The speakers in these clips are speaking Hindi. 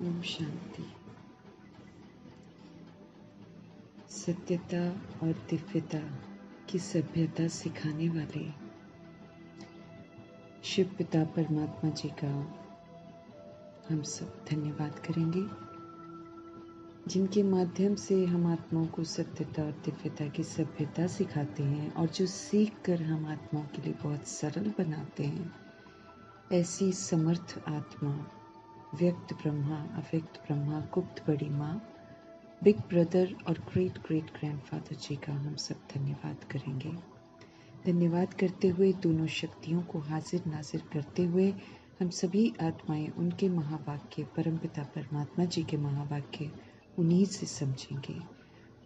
ओम शांति। सत्यता और दिव्यता की सभ्यता सिखाने वाले शिव पिता परमात्मा जी का हम सब धन्यवाद करेंगे, जिनके माध्यम से हम आत्माओं को सत्यता और दिव्यता की सभ्यता सिखाते हैं और जो सीख कर हम आत्माओं के लिए बहुत सरल बनाते हैं। ऐसी समर्थ आत्मा, व्यक्त ब्रह्मा, अव्यक्त ब्रह्मा, गुप्त बड़ी माँ, बिग ब्रदर और ग्रेट ग्रेट ग्रैंडफादर जी का हम सब धन्यवाद करेंगे। धन्यवाद करते हुए, दोनों शक्तियों को हाजिर नाजिर करते हुए, हम सभी आत्माएं उनके महावाक्य, परमपिता परमात्मा जी के महावाक्य उन्हीं से समझेंगे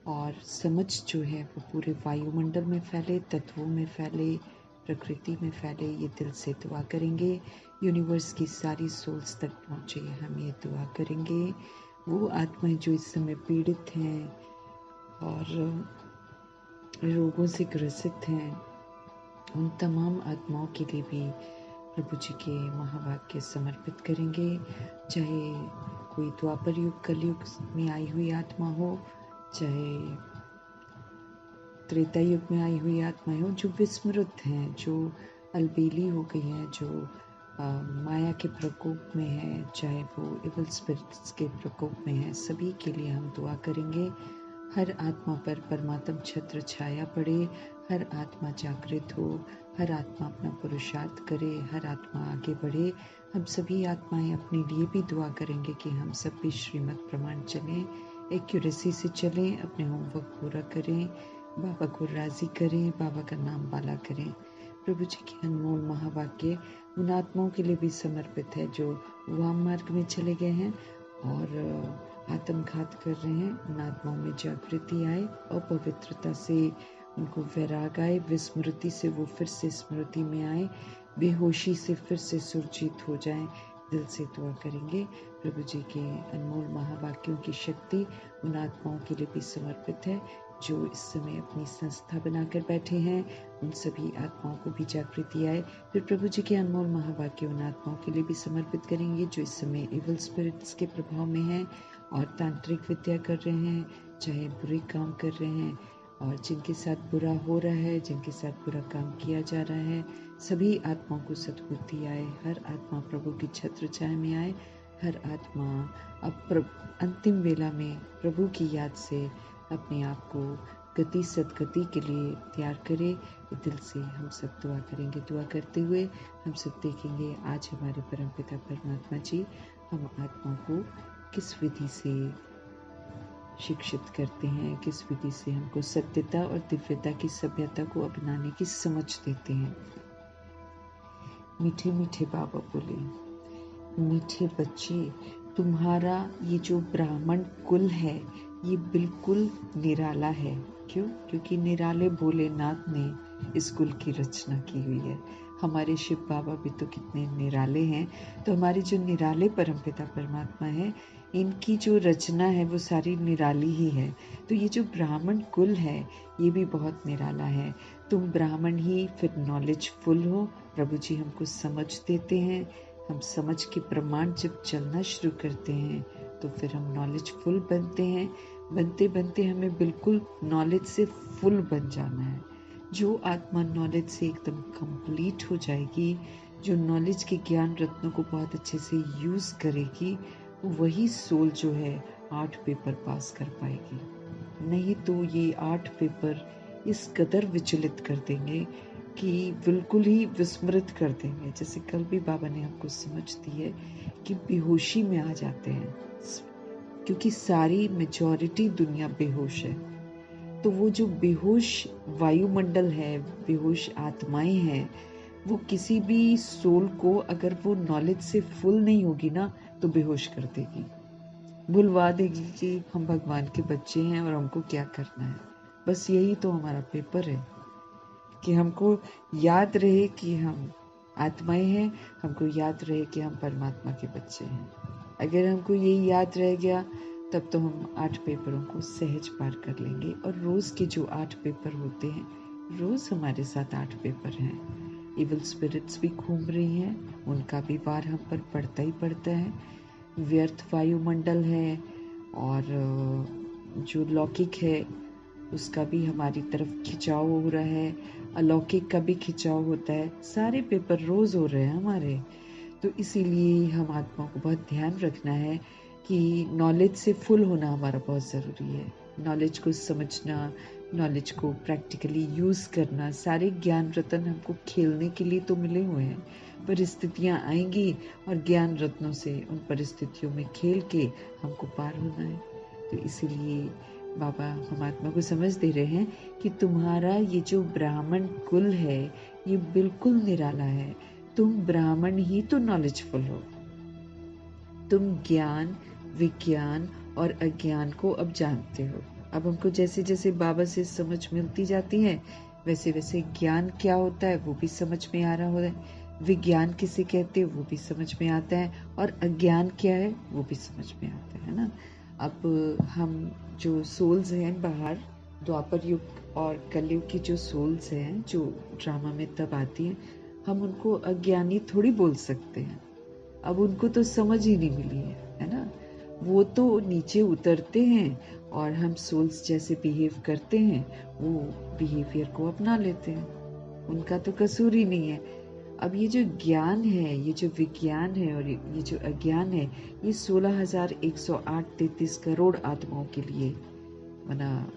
और समझ जो है वो पूरे वायुमंडल में फैले, तत्वों में फैले, प्रकृति में फैले। ये दिल से दुआ करेंगे। यूनिवर्स की सारी सोल्स तक पहुँचे, हम ये दुआ करेंगे। वो आत्माएं जो इस समय पीड़ित हैं और रोगों से ग्रसित हैं, उन तमाम आत्माओं के लिए भी प्रभु जी के महावाक्य समर्पित करेंगे। चाहे कोई द्वापर युग, कलयुग में आई हुई आत्मा हो, चाहे त्रेता युग में आई हुई आत्माएं हो, जो विस्मृत हैं, जो अलबेली हो गई हैं, जो माया के प्रकोप में है, चाहे वो इवल स्पिरिट्स के प्रकोप में है, सभी के लिए हम दुआ करेंगे। हर आत्मा पर परमात्म छत्र छाया पड़े, हर आत्मा जागृत हो, हर आत्मा अपना पुरुषार्थ करे, हर आत्मा आगे बढ़े। हम सभी आत्माएं अपने लिए भी दुआ करेंगे कि हम सब भी श्रीमद् प्रमाण चलें, एक्यूरेसी से चलें, अपने होमवर्क पूरा करें, बाबा को राजी करें, बाबा का नाम बाला करें। प्रभु जी के अनमोल महावाक्य उन आत्माओं के लिए भी समर्पित है जो वाम मार्ग में चले गए हैं और आत्मघात कर रहे हैं। उन आत्माओं में जागृति आए और पवित्रता से उनको वैराग आए, विस्मृति से वो फिर से स्मृति में आए, बेहोशी से फिर से सुरजीत हो जाएं। दिल से दुआ करेंगे। प्रभु जी के अनमोल महावाक्यों की शक्ति उन आत्माओं के लिए भी समर्पित है जो इस समय अपनी संस्था बनाकर बैठे हैं। उन सभी आत्माओं को भी जागृति आए। फिर प्रभु जी के अनमोल महावाक्य उन आत्माओं के लिए भी समर्पित करेंगे जो इस समय इवल स्पिरिट्स के प्रभाव में हैं और तांत्रिक विद्या कर रहे हैं, चाहे बुरे काम कर रहे हैं और जिनके साथ बुरा हो रहा है, जिनके साथ बुरा काम किया जा रहा है, सभी आत्माओं को सद्बुद्धि आए। हर आत्मा प्रभु की छत्र छाया में आए। हर आत्मा अब अंतिम वेला में प्रभु की याद से अपने आप को गति सदगति के लिए तैयार करे। दिल से हम सब दुआ करेंगे। दुआ करते हुए हम सब देखेंगे आज हमारे परमपिता परमात्मा जी हम आत्मा को किस विधि से शिक्षित करते हैं, किस विधि से हमको सत्यता और दिव्यता की सभ्यता को अपनाने की समझ देते हैं। मीठे मीठे बाबा बोले, मीठे बच्चे, तुम्हारा ये जो ब्राह्मण कुल है ये बिल्कुल निराला है। क्यों? क्योंकि निराले भोलेनाथ ने इस कुल की रचना की हुई है। हमारे शिव बाबा भी तो कितने निराले हैं। तो हमारे जो निराले परमपिता परमात्मा है, इनकी जो रचना है वो सारी निराली ही है। तो ये जो ब्राह्मण कुल है ये भी बहुत निराला है। तुम ब्राह्मण ही फिर नॉलेजफुल हो। प्रभु जी हमको समझ देते हैं। हम समझ के प्रमाण जब चलना शुरू करते हैं तो फिर हम नॉलेजफुल बनते हैं। बनते बनते हमें बिल्कुल नॉलेज से फुल बन जाना है। जो आत्मा नॉलेज से एकदम कंप्लीट हो जाएगी, जो नॉलेज के ज्ञान रत्नों को बहुत अच्छे से यूज करेगी, वही सोल जो है 8 पेपर पास कर पाएगी। नहीं तो ये 8 पेपर इस कदर विचलित कर देंगे कि बिल्कुल ही विस्मृत कर देंगे। जैसे कल भी बाबा ने हमको समझ दी है कि बेहोशी में आ जाते हैं, क्योंकि सारी मेजॉरिटी दुनिया बेहोश है। तो वो जो बेहोश वायुमंडल है, बेहोश आत्माएं हैं, वो किसी भी सोल को अगर वो नॉलेज से फुल नहीं होगी ना तो बेहोश कर देगी, भुलवा देगी कि हम भगवान के बच्चे हैं और हमको क्या करना है। बस यही तो हमारा पेपर है कि हमको याद रहे कि हम आत्माएं हैं, हमको याद रहे कि हम परमात्मा के बच्चे हैं। अगर हमको यही याद रह गया तब तो हम 8 पेपरों को सहज पार कर लेंगे। और रोज के जो 8 पेपर होते हैं, रोज हमारे साथ 8 पेपर हैं। इवल स्पिरिट्स भी घूम रही हैं, उनका भी वार हम पर पड़ता ही पड़ता है। व्यर्थ वायुमंडल है और जो लौकिक है उसका भी हमारी तरफ खिंचाव हो रहा है, अलौकिक का भी खिंचाव होता है। सारे पेपर रोज हो रहे हैं हमारे। तो इसीलिए हम आत्मा को बहुत ध्यान रखना है कि नॉलेज से फुल होना हमारा बहुत ज़रूरी है। नॉलेज को समझना, नॉलेज को प्रैक्टिकली यूज़ करना। सारे ज्ञान रत्न हमको खेलने के लिए तो मिले हुए हैं, परिस्थितियाँ आएंगी और ज्ञान रत्नों से उन परिस्थितियों में खेल के हमको पार होना है। तो इसीलिए बाबा हम आत्मा को समझ दे रहे हैं कि तुम्हारा ये जो ब्राह्मण कुल है ये बिल्कुल निराला है। तुम ब्राह्मण ही तो नॉलेजफुल हो। तुम ज्ञान, विज्ञान और अज्ञान को अब जानते हो। अब हमको जैसे जैसे बाबा से समझ मिलती जाती है वैसे वैसे ज्ञान क्या होता है वो भी समझ में आ रहा होता है, विज्ञान किसे कहते हैं वो भी समझ में आता है, और अज्ञान क्या है वो भी समझ में आता है ना। अब हम जो सोल्स हैं बाहर, द्वापर युग और कलयुग की जो सोल्स हैं जो ड्रामा में तब आती हैं, हम उनको अज्ञानी थोड़ी बोल सकते हैं। अब उनको तो समझ ही नहीं मिली है ना। वो तो नीचे उतरते हैं और हम सोल्स जैसे बिहेव करते हैं वो बिहेवियर को अपना लेते हैं। उनका तो कसूर ही नहीं है। अब ये जो ज्ञान है, ये जो विज्ञान है और ये जो अज्ञान है, ये 16,108-33 करोड़ आत्माओं के लिए बना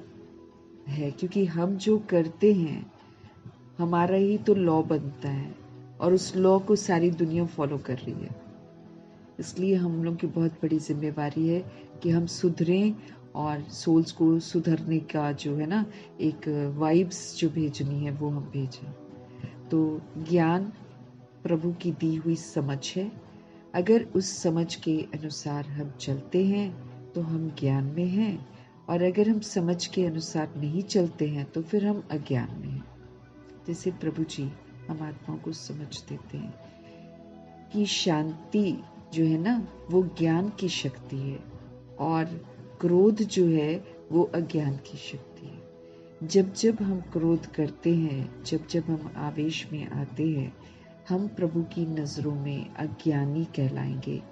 है। क्योंकि हम जो करते हैं हमारा ही तो लॉ बनता है और उस लॉ को सारी दुनिया फॉलो कर रही है। इसलिए हम लोग की बहुत बड़ी जिम्मेवारी है कि हम सुधरें और सोल्स को सुधरने का जो है ना एक वाइब्स जो भेजनी है वो हम भेजें। तो ज्ञान प्रभु की दी हुई समझ है। अगर उस समझ के अनुसार हम चलते हैं तो हम ज्ञान में हैं, और अगर हम समझ के अनुसार नहीं चलते हैं तो फिर हम अज्ञान में हैं। जैसे प्रभु जी हम आत्माओं को समझ देते हैं कि शांति जो है ना वो ज्ञान की शक्ति है और क्रोध जो है वो अज्ञान की शक्ति है। जब जब हम क्रोध करते हैं, जब जब हम आवेश में आते हैं, हम प्रभु की नज़रों में अज्ञानी कहलाएंगे।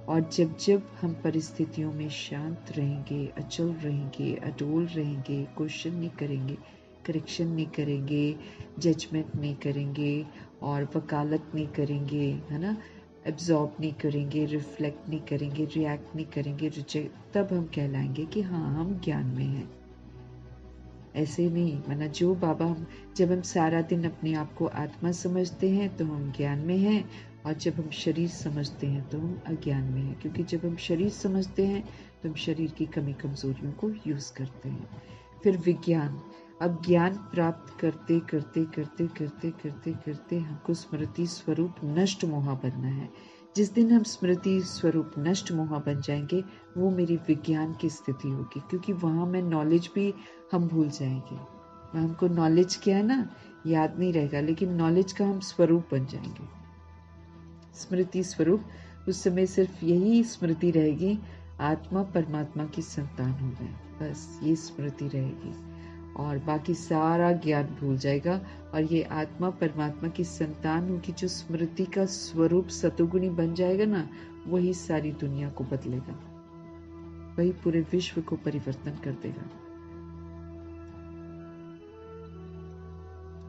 और जब जब हम परिस्थितियों में शांत रहेंगे, अचल रहेंगे, अडोल रहेंगे, क्वेश्चन नहीं करेंगे, करेक्शन नहीं करेंगे, जजमेंट नहीं करेंगे और वकालत नहीं करेंगे, है ना, एब्जॉर्ब नहीं करेंगे, रिफ्लेक्ट नहीं करेंगे, रिएक्ट नहीं करेंगे, रिजेक्ट, तब हम कहलाएंगे कि हाँ हम ज्ञान में हैं। ऐसे नहीं, माना जो बाबा हम जब हम सारा दिन अपने आप को आत्मा समझते हैं तो हम ज्ञान में हैं, और जब हम शरीर समझते हैं तो हम अज्ञान में हैं। क्योंकि जब हम शरीर समझते हैं तो हम शरीर की कमी कमजोरियों को यूज करते हैं। फिर विज्ञान। अब ज्ञान प्राप्त करते करते करते करते करते करते हमको स्मृति स्वरूप नष्ट मोहा बनना है। जिस दिन हम स्मृति स्वरूप नष्ट मोहा बन जाएंगे वो मेरी विज्ञान की स्थिति होगी। क्योंकि वहां मैं नॉलेज भी हम भूल जाएंगे। हमको नॉलेज क्या है ना याद नहीं रहेगा, लेकिन नॉलेज का हम स्वरूप बन जाएंगे, स्मृति स्वरूप। उस समय सिर्फ यही स्मृति रहेगी, आत्मा परमात्मा की संतान हो गए, बस ये स्मृति रहेगी और बाकी सारा ज्ञान भूल जाएगा। और ये आत्मा परमात्मा की संतान होगी, जो स्मृति का स्वरूप सतुगुणी बन जाएगा ना, वही सारी दुनिया को बदलेगा, वही पूरे विश्व को परिवर्तन कर देगा।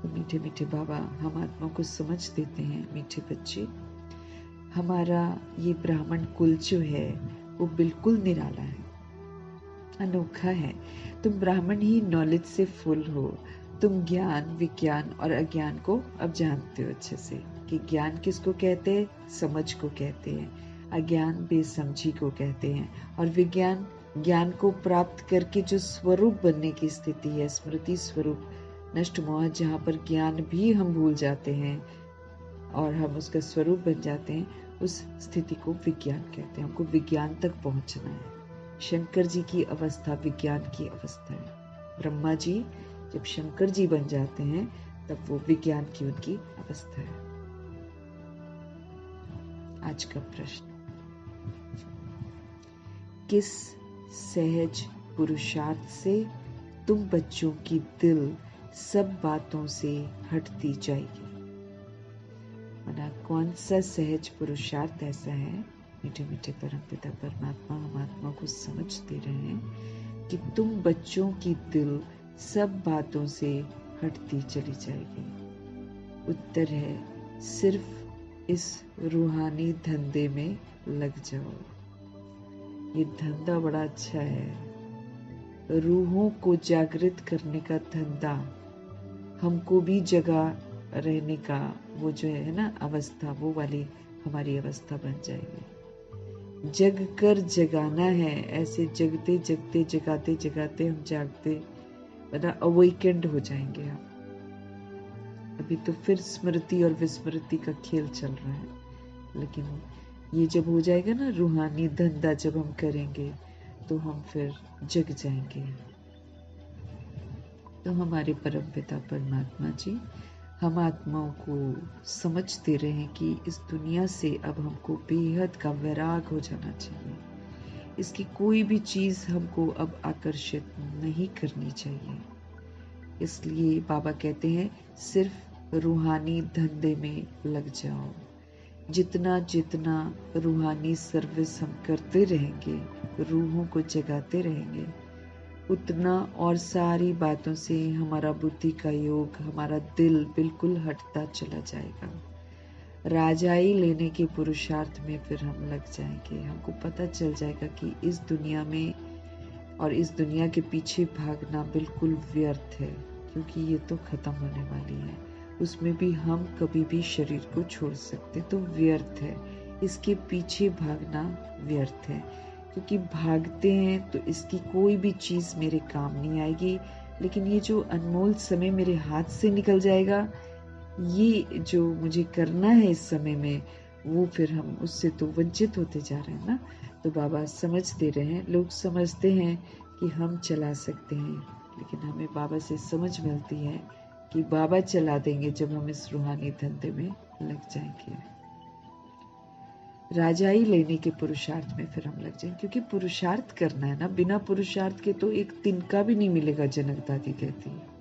मीठे मीठे बाबा हम आत्मा को समझ देते हैं। मीठे बच्चे, हमारा ये ब्राह्मण कुल जो है वो बिल्कुल निराला है, अनोखा है। तुम ब्राह्मण ही नॉलेज से फुल हो। तुम ज्ञान, विज्ञान और अज्ञान को अब जानते हो अच्छे से कि ज्ञान किसको कहते हैं, समझ को कहते हैं, अज्ञान बेसमझी को कहते हैं, और विज्ञान ज्ञान को प्राप्त करके जो स्वरूप बनने की स्थिति है, स्मृति स्वरूप नष्ट मोह, जहाँ पर ज्ञान भी हम भूल जाते हैं और हम उसका स्वरूप बन जाते हैं, उस स्थिति को विज्ञान कहते हैं। हमको विज्ञान तक पहुंचना है। शंकर जी की अवस्था विज्ञान की अवस्था है। ब्रह्मा जी जब शंकर जी बन जाते हैं तब वो विज्ञान की उनकी अवस्था है। आज का प्रश्न, किस सहज पुरुषार्थ से तुम बच्चों की दिल सब बातों से हटती जाएगी? माना कौन सा सहज पुरुषार्थ ऐसा है मीठे मीठे परमपिता परमात्मा हम आत्मा को समझते रहे कि तुम बच्चों की दिल सब बातों से हटती चली जाएगी। उत्तर है सिर्फ इस रूहानी धंधे में लग जाओ। ये धंधा बड़ा अच्छा है, रूहों को जागृत करने का धंधा, हमको भी जगा रहने का वो जो है ना अवस्था, वो वाली हमारी अवस्था बन जाएगी। जग कर जगाना है, ऐसे जगते जगते जगाते जगाते हम जागते मतलब अवेकेंड हो जाएंगे हम। अभी तो फिर स्मृति और विस्मृति का खेल चल रहा है, लेकिन ये जब हो जाएगा ना रूहानी धंधा जब हम करेंगे तो हम फिर जग जाएंगे। तो हमारे परम पिता परमात्मा जी हम आत्माओं को समझते रहें कि इस दुनिया से अब हमको बेहद का वैराग हो जाना चाहिए। इसकी कोई भी चीज़ हमको अब आकर्षित नहीं करनी चाहिए। इसलिए बाबा कहते हैं सिर्फ रूहानी धंधे में लग जाओ। जितना जितना रूहानी सर्विस हम करते रहेंगे, रूहों को जगाते रहेंगे, उतना और सारी बातों से हमारा बुद्धि का योग, हमारा दिल बिल्कुल हटता चला जाएगा। राजाई लेने के पुरुषार्थ में फिर हम लग जाएंगे। हमको पता चल जाएगा कि इस दुनिया में और इस दुनिया के पीछे भागना बिल्कुल व्यर्थ है, क्योंकि ये तो खत्म होने वाली है। उसमें भी हम कभी भी शरीर को छोड़ सकते, तो व्यर्थ है। इसके पीछे भागना व्यर्थ है, क्योंकि भागते हैं तो इसकी कोई भी चीज़ मेरे काम नहीं आएगी। लेकिन ये जो अनमोल समय मेरे हाथ से निकल जाएगा, ये जो मुझे करना है इस समय में, वो फिर हम उससे तो वंचित होते जा रहे हैं ना। तो बाबा समझते रहे। लोग समझते हैं कि हम चला सकते हैं, लेकिन हमें बाबा से समझ मिलती है कि बाबा चला देंगे जब हम इस रूहानी धंधे में लग जाएंगे। राजाई लेने के पुरुषार्थ में फिर हम लग जाएंगे, क्योंकि पुरुषार्थ करना है ना। बिना पुरुषार्थ के तो एक तिनका भी नहीं मिलेगा, जनक दादी कहती है।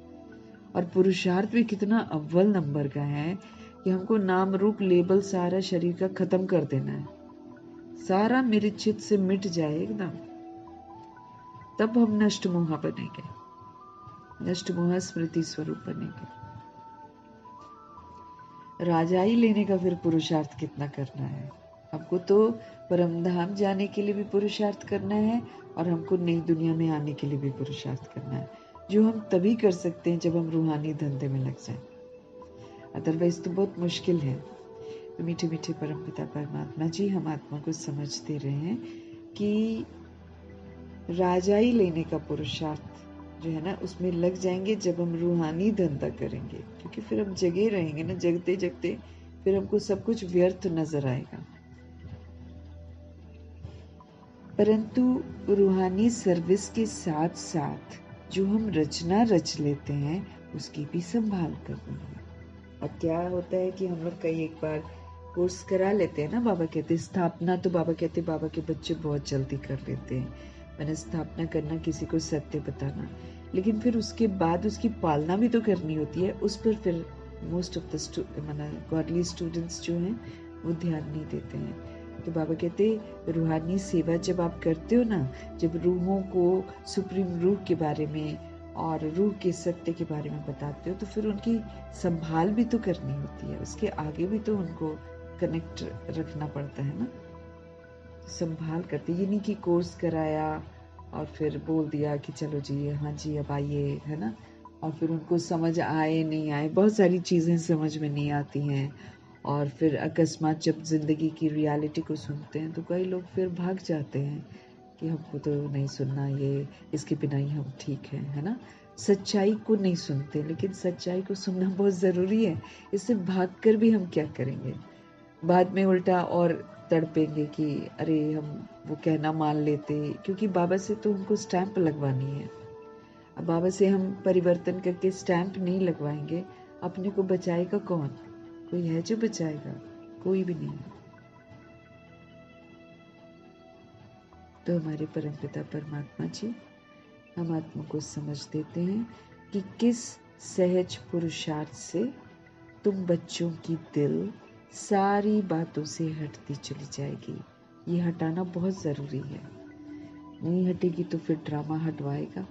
और पुरुषार्थ भी कितना अव्वल नंबर का है कि हमको नाम रूप लेबल सारा शरीर का खत्म कर देना है, सारा मेरे चित्त से मिट जाए एकदम, तब हम नष्ट मोहा बनेंगे, नष्ट मोहा स्मृति स्वरूप बनेंगे। राजाई लेने का फिर पुरुषार्थ कितना करना है। हमको तो परमधाम जाने के लिए भी पुरुषार्थ करना है, और हमको नई दुनिया में आने के लिए भी पुरुषार्थ करना है, जो हम तभी कर सकते हैं जब हम रूहानी धंधे में लग जाएं। अदरवाइज तो बहुत मुश्किल है। तो मीठे मीठे परमपिता परमात्मा जी हम आत्मा को समझते रहे हैं कि राजाई लेने का पुरुषार्थ जो है ना, उसमें लग जाएंगे जब हम रूहानी धंधा करेंगे, क्योंकि फिर हम जगे रहेंगे ना, जगते जगते फिर हमको सब कुछ व्यर्थ नजर आएगा। परंतु रूहानी सर्विस के साथ साथ जो हम रचना रच लेते हैं, उसकी भी संभाल करनी है। अब क्या होता है कि हम लोग कई एक बार कोर्स करा लेते हैं ना, बाबा कहते स्थापना, तो बाबा कहते बाबा के बच्चे बहुत जल्दी कर लेते हैं, मैंने स्थापना करना, किसी को सत्य बताना, लेकिन फिर उसके बाद उसकी पालना भी तो करनी होती है। उस पर फिर most of the godly students जो हैं वो ध्यान नहीं देते हैं। तो बाबा कहते रूहानी सेवा जब आप करते हो ना, जब रूहों को सुप्रीम रूह के बारे में और रूह के सत्य के बारे में बताते हो, तो फिर उनकी संभाल भी तो करनी होती है, उसके आगे भी तो उनको कनेक्ट रखना पड़ता है ना। संभाल करते, ये नहीं कि कोर्स कराया और फिर बोल दिया कि चलो जी हाँ जी अब आइए, है ना, और फिर उनको समझ आए नहीं आए, बहुत सारी चीज़ें समझ में नहीं आती हैं। और फिर अकस्मात जब ज़िंदगी की रियलिटी को सुनते हैं तो कई लोग फिर भाग जाते हैं कि हमको तो नहीं सुनना, ये इसके बिना ही हम ठीक हैं, है ना। सच्चाई को नहीं सुनते, लेकिन सच्चाई को सुनना बहुत ज़रूरी है। इससे भागकर भी हम क्या करेंगे, बाद में उल्टा और तड़पेंगे कि अरे हम वो कहना मान लेते, क्योंकि बाबा से तो हमको स्टैंप लगवानी है। अब बाबा से हम परिवर्तन करके स्टैंप नहीं लगवाएंगे, अपने को बचाएगा कौन? कोई है जो बचाएगा? कोई भी नहीं है। तो हमारे परमपिता परमात्मा जी हम आत्मा को समझ देते हैं कि किस सहज पुरुषार्थ से तुम बच्चों की दिल सारी बातों से हटती चली जाएगी। ये हटाना बहुत ज़रूरी है। नहीं हटेगी तो फिर ड्रामा हटवाएगा।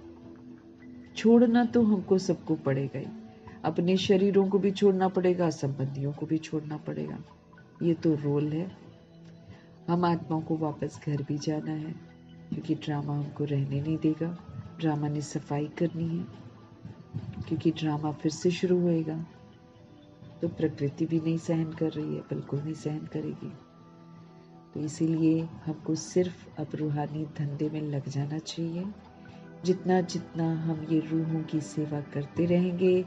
छोड़ना तो हमको सबको पड़ेगा ही। अपने शरीरों को भी छोड़ना पड़ेगा, संबंधियों को भी छोड़ना पड़ेगा। ये तो रोल है। हम आत्माओं को वापस घर भी जाना है, क्योंकि ड्रामा हमको रहने नहीं देगा। ड्रामा ने सफाई करनी है, क्योंकि ड्रामा फिर से शुरू होएगा। तो प्रकृति भी नहीं सहन कर रही है, बिल्कुल नहीं सहन करेगी। तो इसीलिए हमको सिर्फ अब रूहानी धंधे में लग जाना चाहिए। जितना जितना हम ये रूहों की सेवा करते रहेंगे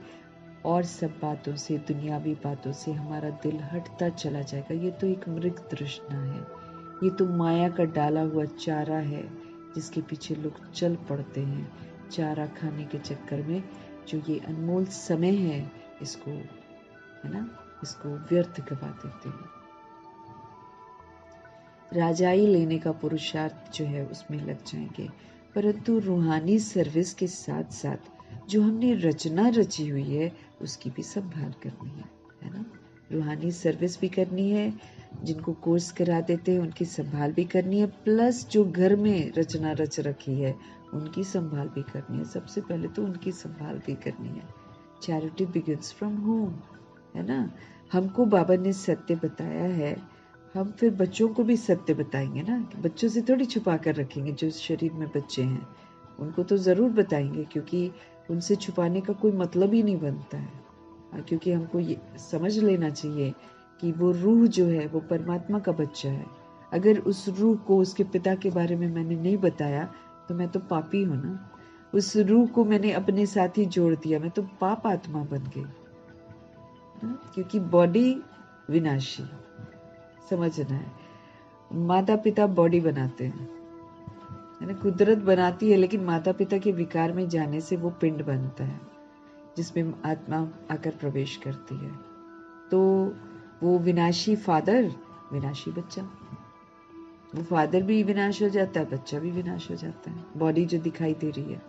और सब बातों से, दुनियावी बातों से हमारा दिल हटता चला जाएगा। ये तो एक मृग तृष्णा है, ये तो माया का डाला हुआ चारा है, जिसके पीछे लोग चल पड़ते हैं। चारा खाने के चक्कर में जो ये अनमोल समय है, इसको, है ना, इसको व्यर्थ गवा देते हैं। राजाई लेने का पुरुषार्थ जो है उसमें लग जाएंगे, परंतु रूहानी सर्विस के साथ साथ जो हमने रचना रची हुई है उसकी भी संभाल करनी है ना। रूहानी सर्विस भी करनी है, जिनको कोर्स करा देते हैं उनकी संभाल भी करनी है, प्लस जो घर में रचना रच रखी है उनकी संभाल भी करनी है। सबसे पहले तो उनकी संभाल भी करनी है। चैरिटी बिगिंस फ्रॉम होम, है ना। हमको बाबा ने सत्य बताया है, हम फिर बच्चों को भी सत्य बताएंगे ना। बच्चों से थोड़ी छुपा कर रखेंगे। जो शरीर में बच्चे हैं उनको तो ज़रूर बताएंगे, क्योंकि उनसे छुपाने का कोई मतलब ही नहीं बनता है। क्योंकि हमको ये समझ लेना चाहिए कि वो रूह जो है वो परमात्मा का बच्चा है। अगर उस रूह को उसके पिता के बारे में मैंने नहीं बताया तो मैं तो पापी हूँ ना। उस रूह को मैंने अपने साथ ही जोड़ दिया, मैं तो पाप आत्मा बन गई। क्योंकि बॉडी विनाशी, समझना है। माता पिता बॉडी बनाते हैं, है ना, कुदरत बनाती है, लेकिन माता पिता के विकार में जाने से वो पिंड बनता है जिसमें आत्मा आकर प्रवेश करती है। तो वो विनाशी फादर, विनाशी बच्चा, वो फादर भी विनाश हो जाता है, बच्चा भी विनाश हो जाता है। बॉडी जो दिखाई दे रही है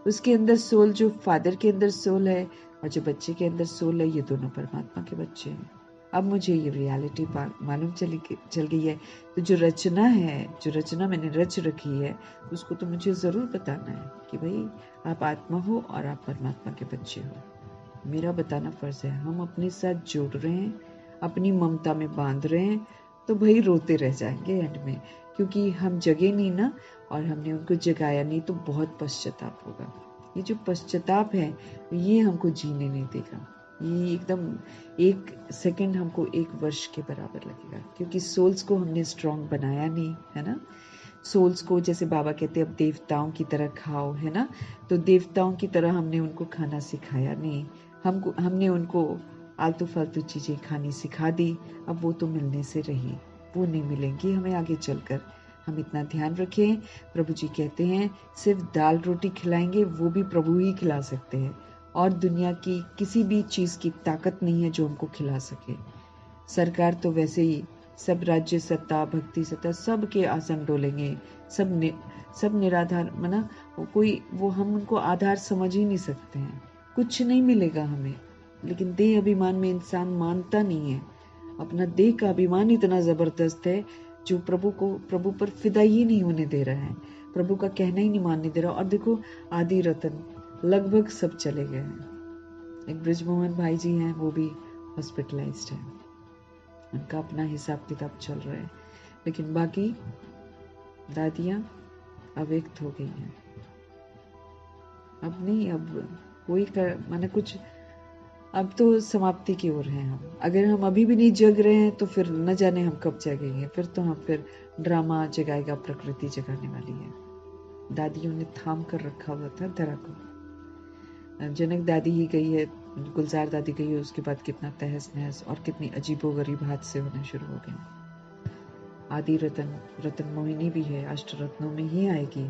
उसके अंदर सोल, जो फादर के अंदर सोल है और जो बच्चे के अंदर सोल है, ये दोनों परमात्मा के बच्चे हैं। अब मुझे ये रियलिटी मालूम चल गई है। तो जो रचना है, जो रचना मैंने रच रखी है, उसको तो मुझे ज़रूर बताना है कि भाई आप आत्मा हो और आप परमात्मा के बच्चे हो। मेरा बताना फ़र्ज़ है। हम अपने साथ जोड़ रहे हैं, अपनी ममता में बांध रहे हैं, तो भाई रोते रह जाएंगे एंड में, क्योंकि हम जगे नहीं ना, और हमने उनको जगाया नहीं, तो बहुत पश्चाताप होगा। ये जो पश्चाताप है ये हमको जीने नहीं देगा। ये एकदम 1 सेकंड हमको 1 वर्ष के बराबर लगेगा, क्योंकि सोल्स को हमने स्ट्रांग बनाया नहीं, है ना। सोल्स को जैसे बाबा कहते हैं अब देवताओं की तरह खाओ, है ना। तो देवताओं की तरह हमने उनको खाना सिखाया नहीं। हमने उनको आलतू फालतू चीज़ें खानी सिखा दी। अब वो तो मिलने से रही, वो नहीं मिलेंगी हमें आगे चलकर। हम इतना ध्यान रखें, प्रभु जी कहते हैं सिर्फ दाल रोटी खिलाएंगे, वो भी प्रभु ही खिला सकते हैं, और दुनिया की किसी भी चीज़ की ताकत नहीं है जो हमको खिला सके। सरकार तो वैसे ही सब राज्य सत्ता, भक्ति सत्ता, सब के आसन डोलेंगे, सब निराधार, मना वो हम उनको आधार समझ ही नहीं सकते हैं। कुछ नहीं मिलेगा हमें, लेकिन देह अभिमान में इंसान मानता नहीं है। अपना देह का अभिमान इतना जबरदस्त है जो प्रभु पर फिदा ही नहीं होने दे रहा है, प्रभु का कहना ही नहीं मानने दे रहा। और देखो आदि रतन लगभग सब चले गए हैं। एक ब्रिजमोहन भाई जी हैं, वो भी हॉस्पिटलाइज्ड है, उनका अपना हिसाब किताब चल रहा है, लेकिन बाकी दादियां अव्यक्त हो गई हैं। अब नहीं, अब कोई माने कुछ, अब तो समाप्ति की ओर हैं हम। अगर हम अभी भी नहीं जग रहे हैं तो फिर न जाने हम कब जगेंगे। फिर तो हम फिर ड्रामा जगाएगा, प्रकृति जगाने वाली है। दादियों ने थाम कर रखा हुआ था धरा को। जनक दादी ही गई है, गुलजार दादी गई है, उसके बाद कितना तहस नहस और कितनी अजीबोगरीब हादसे होने शुरू हो गए। आदि रतन मोहिनी भी है, अष्ट रत्नों में ही आएगी।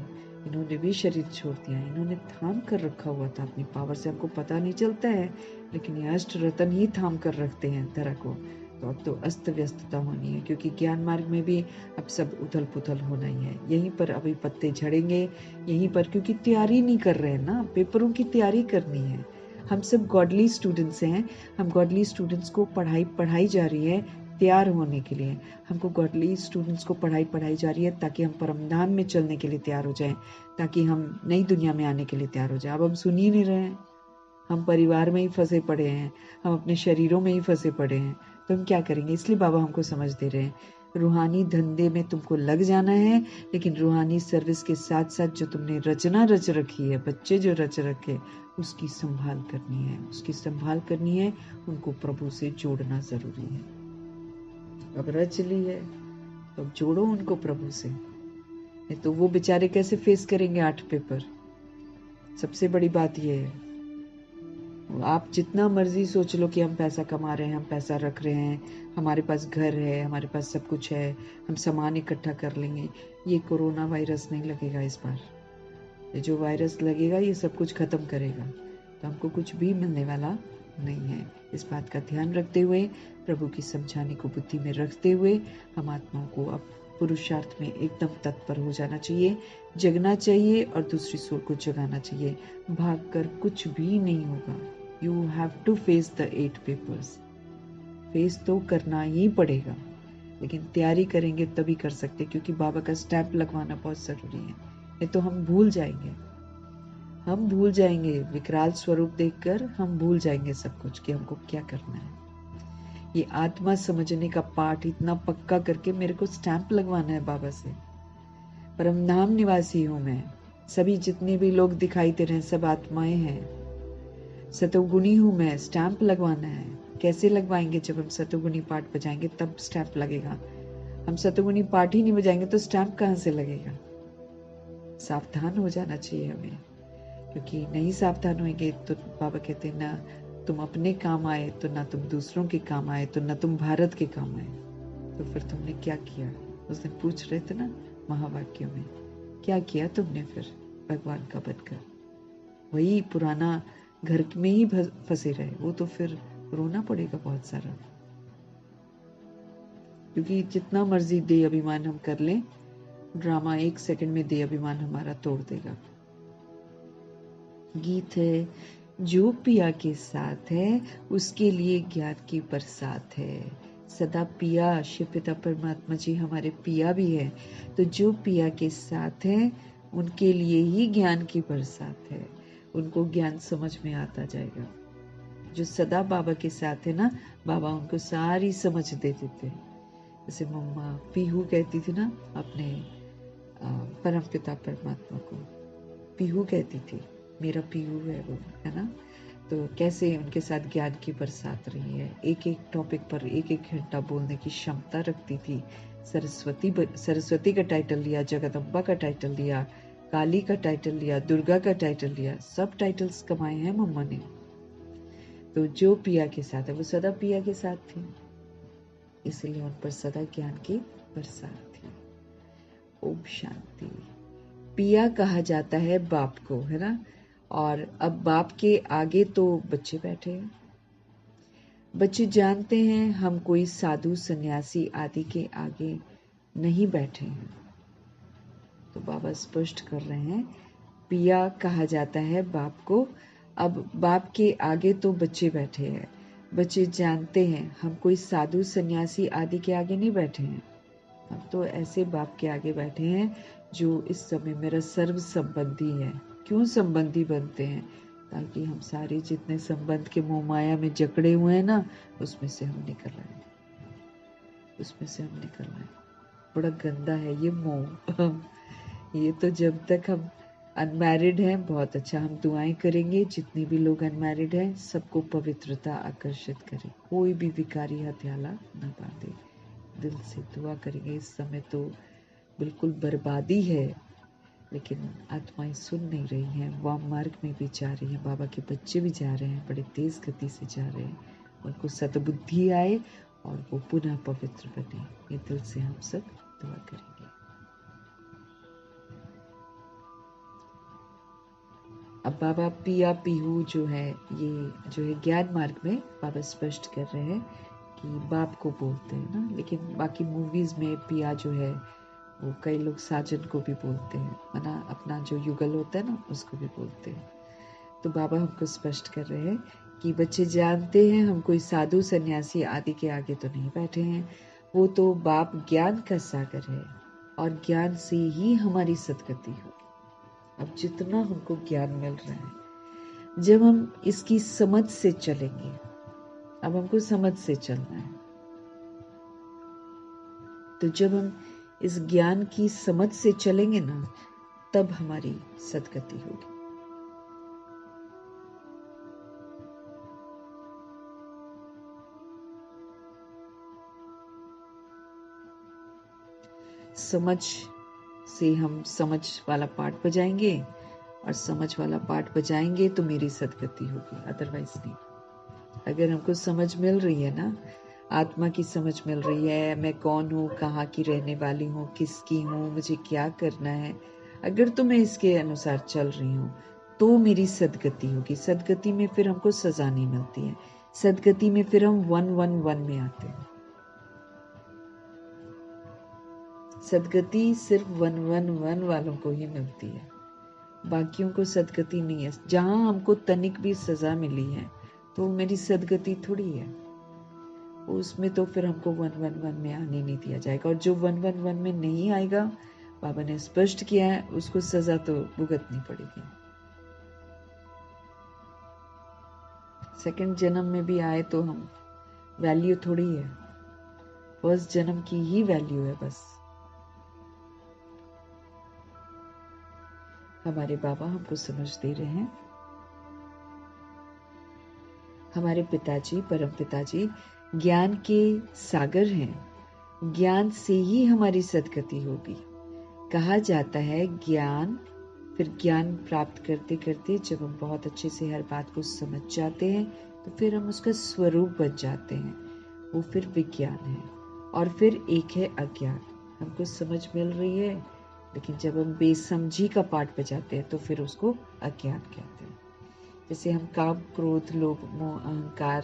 इन्होंने भी शरीर छोड़ दिया, इन्होंने थाम कर रखा हुआ था अपनी पावर से। हमको पता नहीं चलता है, लेकिन ये अष्ट रतन ही थाम कर रखते हैं धरा को। तो अब तो अस्त व्यस्तता होनी है, क्योंकि ज्ञान मार्ग में भी अब सब उथल पुथल होना ही है। यहीं पर अभी पत्ते झड़ेंगे, यहीं पर, क्योंकि तैयारी नहीं कर रहे हैं ना, पेपरों की तैयारी करनी है। हम सब गॉडली स्टूडेंट्स हैं, हम गॉडली स्टूडेंट्स को पढ़ाई जा रही है, तैयार होने के लिए। हमको गॉडली स्टूडेंट्स को पढ़ाई जा रही है ताकि हम परमधाम में चलने के लिए तैयार हो जाएं, ताकि हम नई दुनिया में आने के लिए तैयार हो जाएं। अब हम सुन ही नहीं रहे हैं, हम परिवार में ही फंसे पड़े हैं, हम अपने शरीरों में ही फंसे पड़े हैं। तो हम क्या करेंगे? इसलिए बाबा हमको समझ दे रहे हैं, रूहानी धंधे में तुमको लग जाना है, लेकिन रूहानी सर्विस के साथ साथ जो तुमने रचना रच रखी है, बच्चे जो रच रखे, उसकी संभाल करनी है, उसकी संभाल करनी है। उनको प्रभु से जोड़ना जरूरी है। अब रच ली है तो अब जोड़ो उनको प्रभु से, नहीं तो वो बेचारे कैसे फेस करेंगे 8 पेपर। सबसे बड़ी बात यह है, आप जितना मर्जी सोच लो कि हम पैसा कमा रहे हैं, हम पैसा रख रहे हैं, हमारे पास घर है, हमारे पास सब कुछ है, हम सामान इकट्ठा कर लेंगे, ये कोरोना वायरस नहीं लगेगा इस बार। ये जो वायरस लगेगा ये सब कुछ खत्म करेगा, तो हमको कुछ भी मिलने वाला नहीं है। इस बात का ध्यान रखते हुए, प्रभु की समझाने को बुद्धि में रखते हुए, हम आत्माओं को अब पुरुषार्थ में एकदम तत्पर हो जाना चाहिए, जगना चाहिए और दूसरी सोल को जगाना चाहिए। भागकर कुछ भी नहीं होगा। You have to face the 8 papers. Face तो करना ही पड़ेगा, लेकिन तैयारी करेंगे तभी कर सकते, क्योंकि बाबा का स्टैंप लगवाना बहुत जरूरी है। नहीं तो हम भूल जाएंगे, हम भूल जाएंगे। विकराल स्वरूप देखकर हम भूल जाएंगे सब कुछ कि हमको क्या करना है। ये आत्मा समझने का पाठ इतना पक्का करके मेरे को स्टैंप लगवाना है बाबा से। परमधाम निवासी हूं मैं। सभी जितने भी लोग दिखाई दे रहे हैं सब आत्माएं हैं। सतोगुणी हूं मैं, स्टैंप लगवाना है। कैसे लगवाएंगे? जब हम सतोगुणी पाठ बजाएंगे तब स्टैंप लगेगा। हम सतोगुणी पाठ ही नहीं बजाएंगे तो स्टैंप कहां से लगेगा? सावधान हो जाना चाहिए हमें, क्योंकि नहीं सावधान होंगे तो बाबा कहते हैं ना तुम अपने काम आए तो ना तुम दूसरों के काम आए, तो ना तुम भारत के काम आए। तो फिर तुमने क्या किया? उस दिन पूछ रहे थे ना महावाक्यों में, क्या किया तुमने फिर भगवान का बनकर? वही पुराना घर में ही फंसे रहे, वो तो फिर रोना पड़ेगा बहुत सारा। क्योंकि जितना मर्जी देह अभिमान हम कर लें, ड्रामा 1 सेकंड में देह अभिमान हमारा तोड़ देगा। गीत है, जो पिया के साथ है उसके लिए ज्ञान की बरसात है। सदा पिया, शिव पिता परमात्मा जी हमारे पिया भी है, तो जो पिया के साथ है उनके लिए ही ज्ञान की बरसात है। उनको ज्ञान समझ में आता जाएगा। जो सदा बाबा के साथ है ना, बाबा उनको सारी समझ दे देते हैं। जैसे मम्मा पीहू कहती थी ना अपने परम पिता परमात्मा को, पीहू कहती थी, मेरा पीहू है वो, है ना। तो कैसे उनके साथ ज्ञान की बरसात रही है। एक एक टॉपिक पर एक एक घंटा बोलने की क्षमता रखती थी। सरस्वती का टाइटल लिया, जगदम्बा का टाइटल लिया, काली का टाइटल लिया, दुर्गा का टाइटल लिया, सब टाइटल्स कमाए हैं मम्मा ने। तो जो पिया के साथ है वो सदा पिया के साथ थी, इसलिए उन पर सदा ज्ञान की बरसात थी। ओम शांति। पिया कहा जाता है बाप को, है ना। और अब बाप के आगे तो बच्चे बैठे हैं। बच्चे जानते हैं हम कोई साधु सन्यासी आदि के आगे नहीं बैठे हैं। तो बाबा स्पष्ट कर रहे हैं, पिया कहा जाता है बाप को। अब बाप के आगे तो बच्चे बैठे हैं। बच्चे जानते हैं हम कोई साधु सन्यासी आदि के आगे नहीं बैठे हैं। हम तो ऐसे बाप के आगे बैठे हैं जो इस समय मेरा सर्व संबंधी है। क्यों संबंधी बनते हैं? ताकि हम सारे जितने संबंध के मोह माया में जकड़े हुए हैं ना, उसमें से हम निकल आए, उसमें से हम निकल आए। बड़ा गंदा है ये मोह। ये तो जब तक हम अनमैरिड हैं बहुत अच्छा, हम दुआएं करेंगे जितने भी लोग अनमैरिड हैं सबको पवित्रता आकर्षित करें, कोई भी विकारी हथियाला न बांधे। दिल से दुआ करेंगे। इस समय तो बिल्कुल बर्बादी है, लेकिन आत्माएं सुन नहीं रही हैं, वाम मार्ग में भी जा रही हैं, बाबा के बच्चे भी जा रहे हैं, बड़े तेज गति से जा रहे हैं। उनको सतबुद्धि आए और वो पुनः पवित्र बने। ये दिल से हम सब दुआ करेंगे। अब बाबा पिया पीहू जो है, ये जो है ज्ञान मार्ग में बाबा स्पष्ट कर रहे हैं कि बाप को बोलते हैं ना, लेकिन बाकी मूवीज में पिया जो है वो कई लोग साजन को भी बोलते हैं, है ना। अपना जो युगल होता है ना उसको भी बोलते हैं। तो बाबा हमको स्पष्ट कर रहे हैं कि बच्चे जानते हैं हम कोई साधु सन्यासी आदि के आगे तो नहीं बैठे हैं, वो तो बाप ज्ञान का सागर है और ज्ञान से ही हमारी सदगति होगी। अब जितना हमको ज्ञान मिल रहा है, जब हम इसकी समझ से चलेंगे, अब हमको समझ से चलना है, तो जब हम इस ज्ञान की समझ से चलेंगे ना, तब हमारी सदगति होगी। समझ से हम समझ वाला पाठ बजाएंगे, और समझ वाला पाठ बजाएंगे तो मेरी सदगति होगी, अदरवाइज नहीं। अगर हमको समझ मिल रही है ना, आत्मा की समझ मिल रही है, मैं कौन हूँ, कहाँ की रहने वाली हूँ, किसकी हूँ, मुझे क्या करना है, अगर तो मैं इसके अनुसार चल रही हूँ तो मेरी सदगति होगी। सदगति में फिर हमको सजा नहीं मिलती है, सदगति में फिर हम 111 में आते हैं। सदगति सिर्फ 111 वालों को ही मिलती है, बाकियों को सदगति नहीं है। जहां हमको तनिक भी सजा मिली है तो मेरी सदगति थोड़ी है, उसमें तो फिर हमको 111 में आने नहीं दिया जाएगा। और जो 111 में नहीं आएगा, बाबा ने स्पष्ट किया है, उसको सजा तो भुगतनी पड़ेगी। सेकंड जन्म में भी आए तो हम वैल्यू थोड़ी है, फर्स्ट जन्म की ही वैल्यू है बस। हमारे बाबा हमको समझ दे रहे हैं। हमारे पिताजी, परम पिताजी ज्ञान के सागर हैं। ज्ञान से ही हमारी सदगति होगी। कहा जाता है ज्ञान, फिर ज्ञान प्राप्त करते करते जब हम बहुत अच्छे से हर बात को समझ जाते हैं तो फिर हम उसका स्वरूप बन जाते हैं, वो फिर विज्ञान है। और फिर एक है अज्ञान, हमको समझ मिल रही है लेकिन जब हम बेसमझी का पाठ बजाते हैं तो फिर उसको अज्ञान कहते हैं। जैसे हम काम, क्रोध, लोभ, मोह, अहंकार,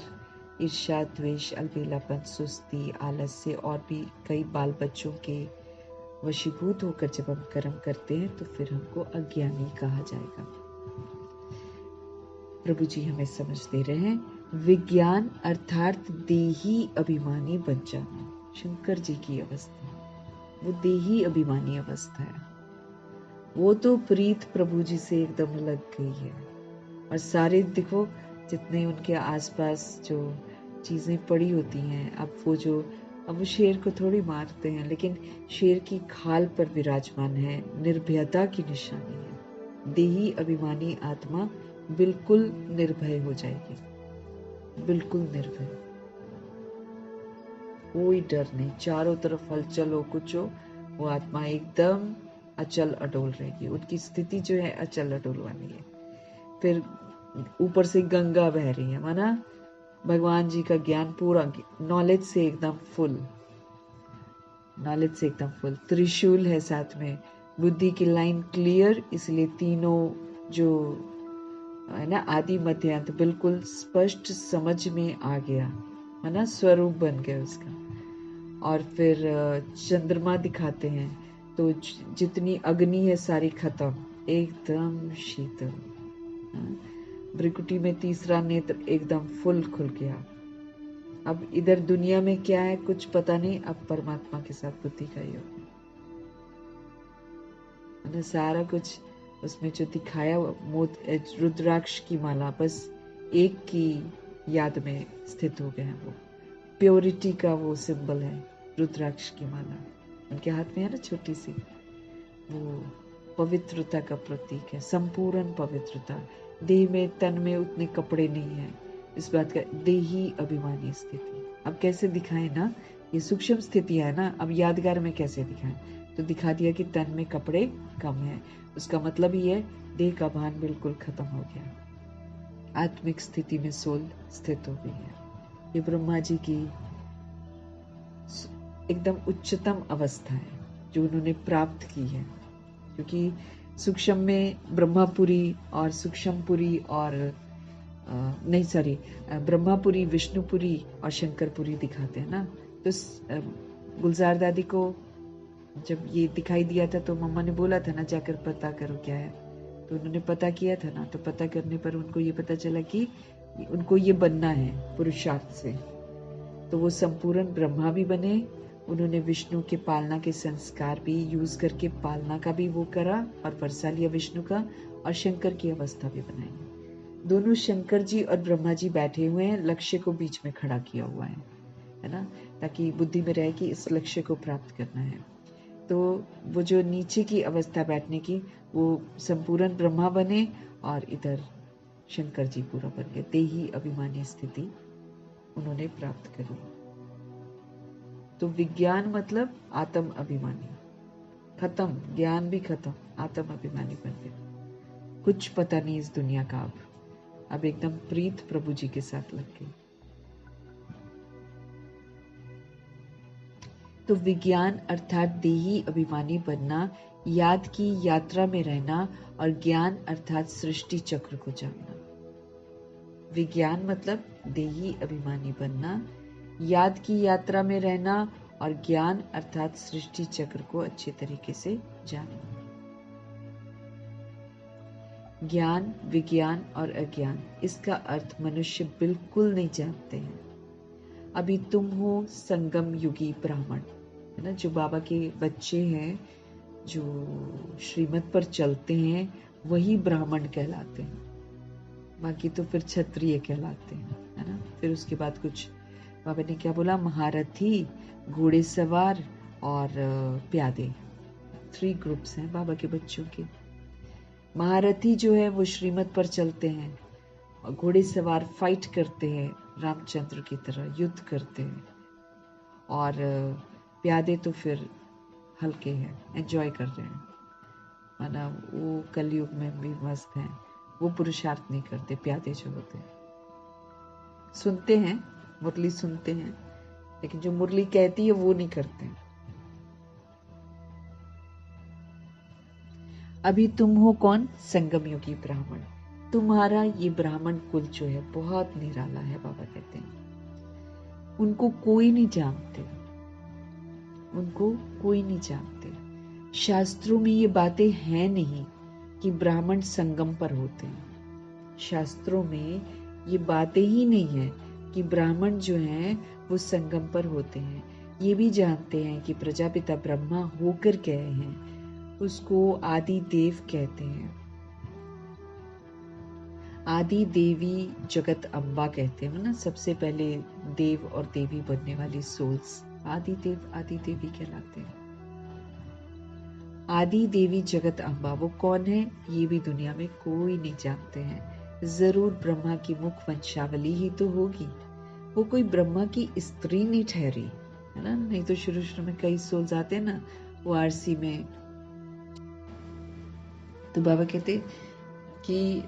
ईर्ष्या, द्वेष, अलबेलापन, सुस्ती, आलस्य और भी कई बाल बच्चों के वशीभूत होकर जब हम कर्म करते हैं तो फिर हमको अज्ञानी कहा जाएगा। प्रभु जी हमें समझ दे रहे हैं, विज्ञान अर्थात देही अभिमानी बन जाना। शंकर जी की अवस्था, वो देही अभिमानी अवस्था है। वो तो प्रीत प्रभु जी से एकदम लग गई है। और सारे देखो जितने उनके आसपास जो चीजें पड़ी होती हैं, अब वो शेर को थोड़ी मारते हैं, लेकिन शेर की खाल पर विराजमान है, निर्भयता की निशानी है। देही अभिमानी आत्मा बिल्कुल निर्भय हो जाएगी, बिल्कुल निर्भय, कोई डर नहीं, चारों तरफ हलचल हो कुछ हो, वो आत्मा एकदम अचल अडोल रहेगी। उनकी स्थिति जो है अचल अडोल वाली है। फिर ऊपर से गंगा बह रही है, माना भगवान जी का ज्ञान पूरा, नॉलेज से एकदम फुल, नॉलेज से एकदम फुल। त्रिशूल है साथ में, बुद्धि की लाइन क्लियर, इसलिए तीनों जो है ना, आदि मध्य अंत बिल्कुल स्पष्ट समझ में आ गया, है ना, स्वरूप बन गया उसका। और फिर चंद्रमा दिखाते हैं तो जितनी अग्नि है सारी खत्म, एकदम शीतल। भ्रिकुटी में तीसरा नेत्र एकदम फुल खुल गया। अब इधर दुनिया में क्या है कुछ पता नहीं, अब परमात्मा के साथ बुद्धि का योग है। सारा कुछ उसमें जो दिखाया, रुद्राक्ष की माला बस एक की याद में स्थित हो गए हैं। वो प्योरिटी का वो सिंबल है, रुद्राक्ष की माला उनके हाथ में है ना, छोटी सी, वो पवित्रता का प्रतीक है, संपूर्ण पवित्रता। देह में, तन में उतने कपड़े नहीं है, इस बात का देही अभिमानी स्थिति। अब कैसे दिखाएं ना, ये सूक्ष्म स्थिति है ना, अब यादगार में कैसे दिखाएं, तो दिखा दिया कि तन में कपड़े कम है, उसका मतलब ही है देह का भान बिल्कुल खत्म हो गया, आत्मिक स्थिति में सोल स्थित हो गई है। ये ब्रह्मा जी की एकदम उच्चतम अवस्था है जो उन्होंने प्राप्त की है, क्योंकि सूक्ष्म में ब्रह्मापुरी और सूक्ष्मपुरी और नहीं सॉरी ब्रह्मापुरी, विष्णुपुरी और शंकरपुरी दिखाते हैं ना। तो गुलजार दादी को जब ये दिखाई दिया था तो मम्मा ने बोला था ना, जाकर पता करो क्या है, तो उन्होंने पता किया था ना, तो पता करने पर उनको ये पता चला कि उनको ये बनना है पुरुषार्थ से, तो वो संपूर्ण ब्रह्मा भी बने। उन्होंने विष्णु के पालना के संस्कार भी यूज करके पालना का भी वो करा और वर्षा लिया विष्णु का, और शंकर की अवस्था भी बनाई। दोनों शंकर जी और ब्रह्मा जी बैठे हुए हैं, लक्ष्य को बीच में खड़ा किया हुआ है ना, ताकि बुद्धि में रहे कि इस लक्ष्य को प्राप्त करना है। तो वो जो नीचे की अवस्था बैठने की, वो संपूर्ण ब्रह्मा बने और इधर शंकर जी पूरा बन गए। देही अभिमानी स्थिति उन्होंने प्राप्त करी। तो विज्ञान मतलब आत्म अभिमानी, खत्म, ज्ञान भी खत्म, आत्म अभिमानी बन गए। कुछ पता नहीं इस दुनिया का, अब एकदम प्रीत प्रभु जी के साथ लग गई। तो विज्ञान अर्थात देही अभिमानी बनना, याद की यात्रा में रहना, और ज्ञान अर्थात सृष्टि चक्र को जानना। विज्ञान मतलब देही अभिमानी बनना, याद की यात्रा में रहना, और ज्ञान अर्थात सृष्टि चक्र को अच्छे तरीके से जानना। ज्ञान, विज्ञान और अज्ञान, इसका अर्थ मनुष्य बिल्कुल नहीं जानते हैं। अभी तुम हो संगम युगी ब्राह्मण, है ना, जो बाबा के बच्चे हैं, जो श्रीमत पर चलते हैं, वही ब्राह्मण कहलाते हैं। बाकी तो फिर क्षत्रिय कहलाते हैं, है ना। फिर उसके बाद कुछ बाबा ने क्या बोला, महारथी, घोड़े सवार और प्यादे, 3 ग्रुप्स हैं बाबा के बच्चों के। महारथी जो है वो श्रीमत पर चलते हैं, और घोड़े सवार फाइट करते हैं, रामचंद्र की तरह युद्ध करते हैं, और प्यादे तो फिर हल्के हैं, एंजॉय कर रहे हैं, माना वो कलयुग में भी मस्त हैं, वो पुरुषार्थ नहीं करते। प्यादे जो होते हैं सुनते हैं, मुरली सुनते हैं, लेकिन जो मुरली कहती है वो नहीं करते। अभी तुम हो कौन, संगम योगी ब्राह्मण। तुम्हारा ये ब्राह्मण कुल जो है बहुत निराला है, बाबा कहते हैं। उनको कोई नहीं जानते, उनको कोई नहीं जानते। शास्त्रों में ये बातें हैं नहीं कि ब्राह्मण संगम पर होते हैं। शास्त्रों में ये बातें ही नहीं है कि ब्राह्मण जो हैं वो संगम पर होते हैं। ये भी जानते हैं कि प्रजापिता ब्रह्मा होकर गए हैं, उसको आदि देव कहते हैं। आदि देवी जगत अम्बा कहते हैं ना, सबसे पहले देव और देवी बनने वाली सोल्स आदि देव आदि देवी कहलाते हैं। आदि देवी जगत अम्बा वो कौन है, ये भी दुनिया में कोई नहीं जानते हैं। जरूर ब्रह्मा की मुख वंशावली ही तो होगी, वो कोई ब्रह्मा की स्त्री नहीं ठहरी, है ना। नहीं तो शुरू शुरू में कई सोल्स आते हैं ना, वो आरसी में, तो बाबा कहते कि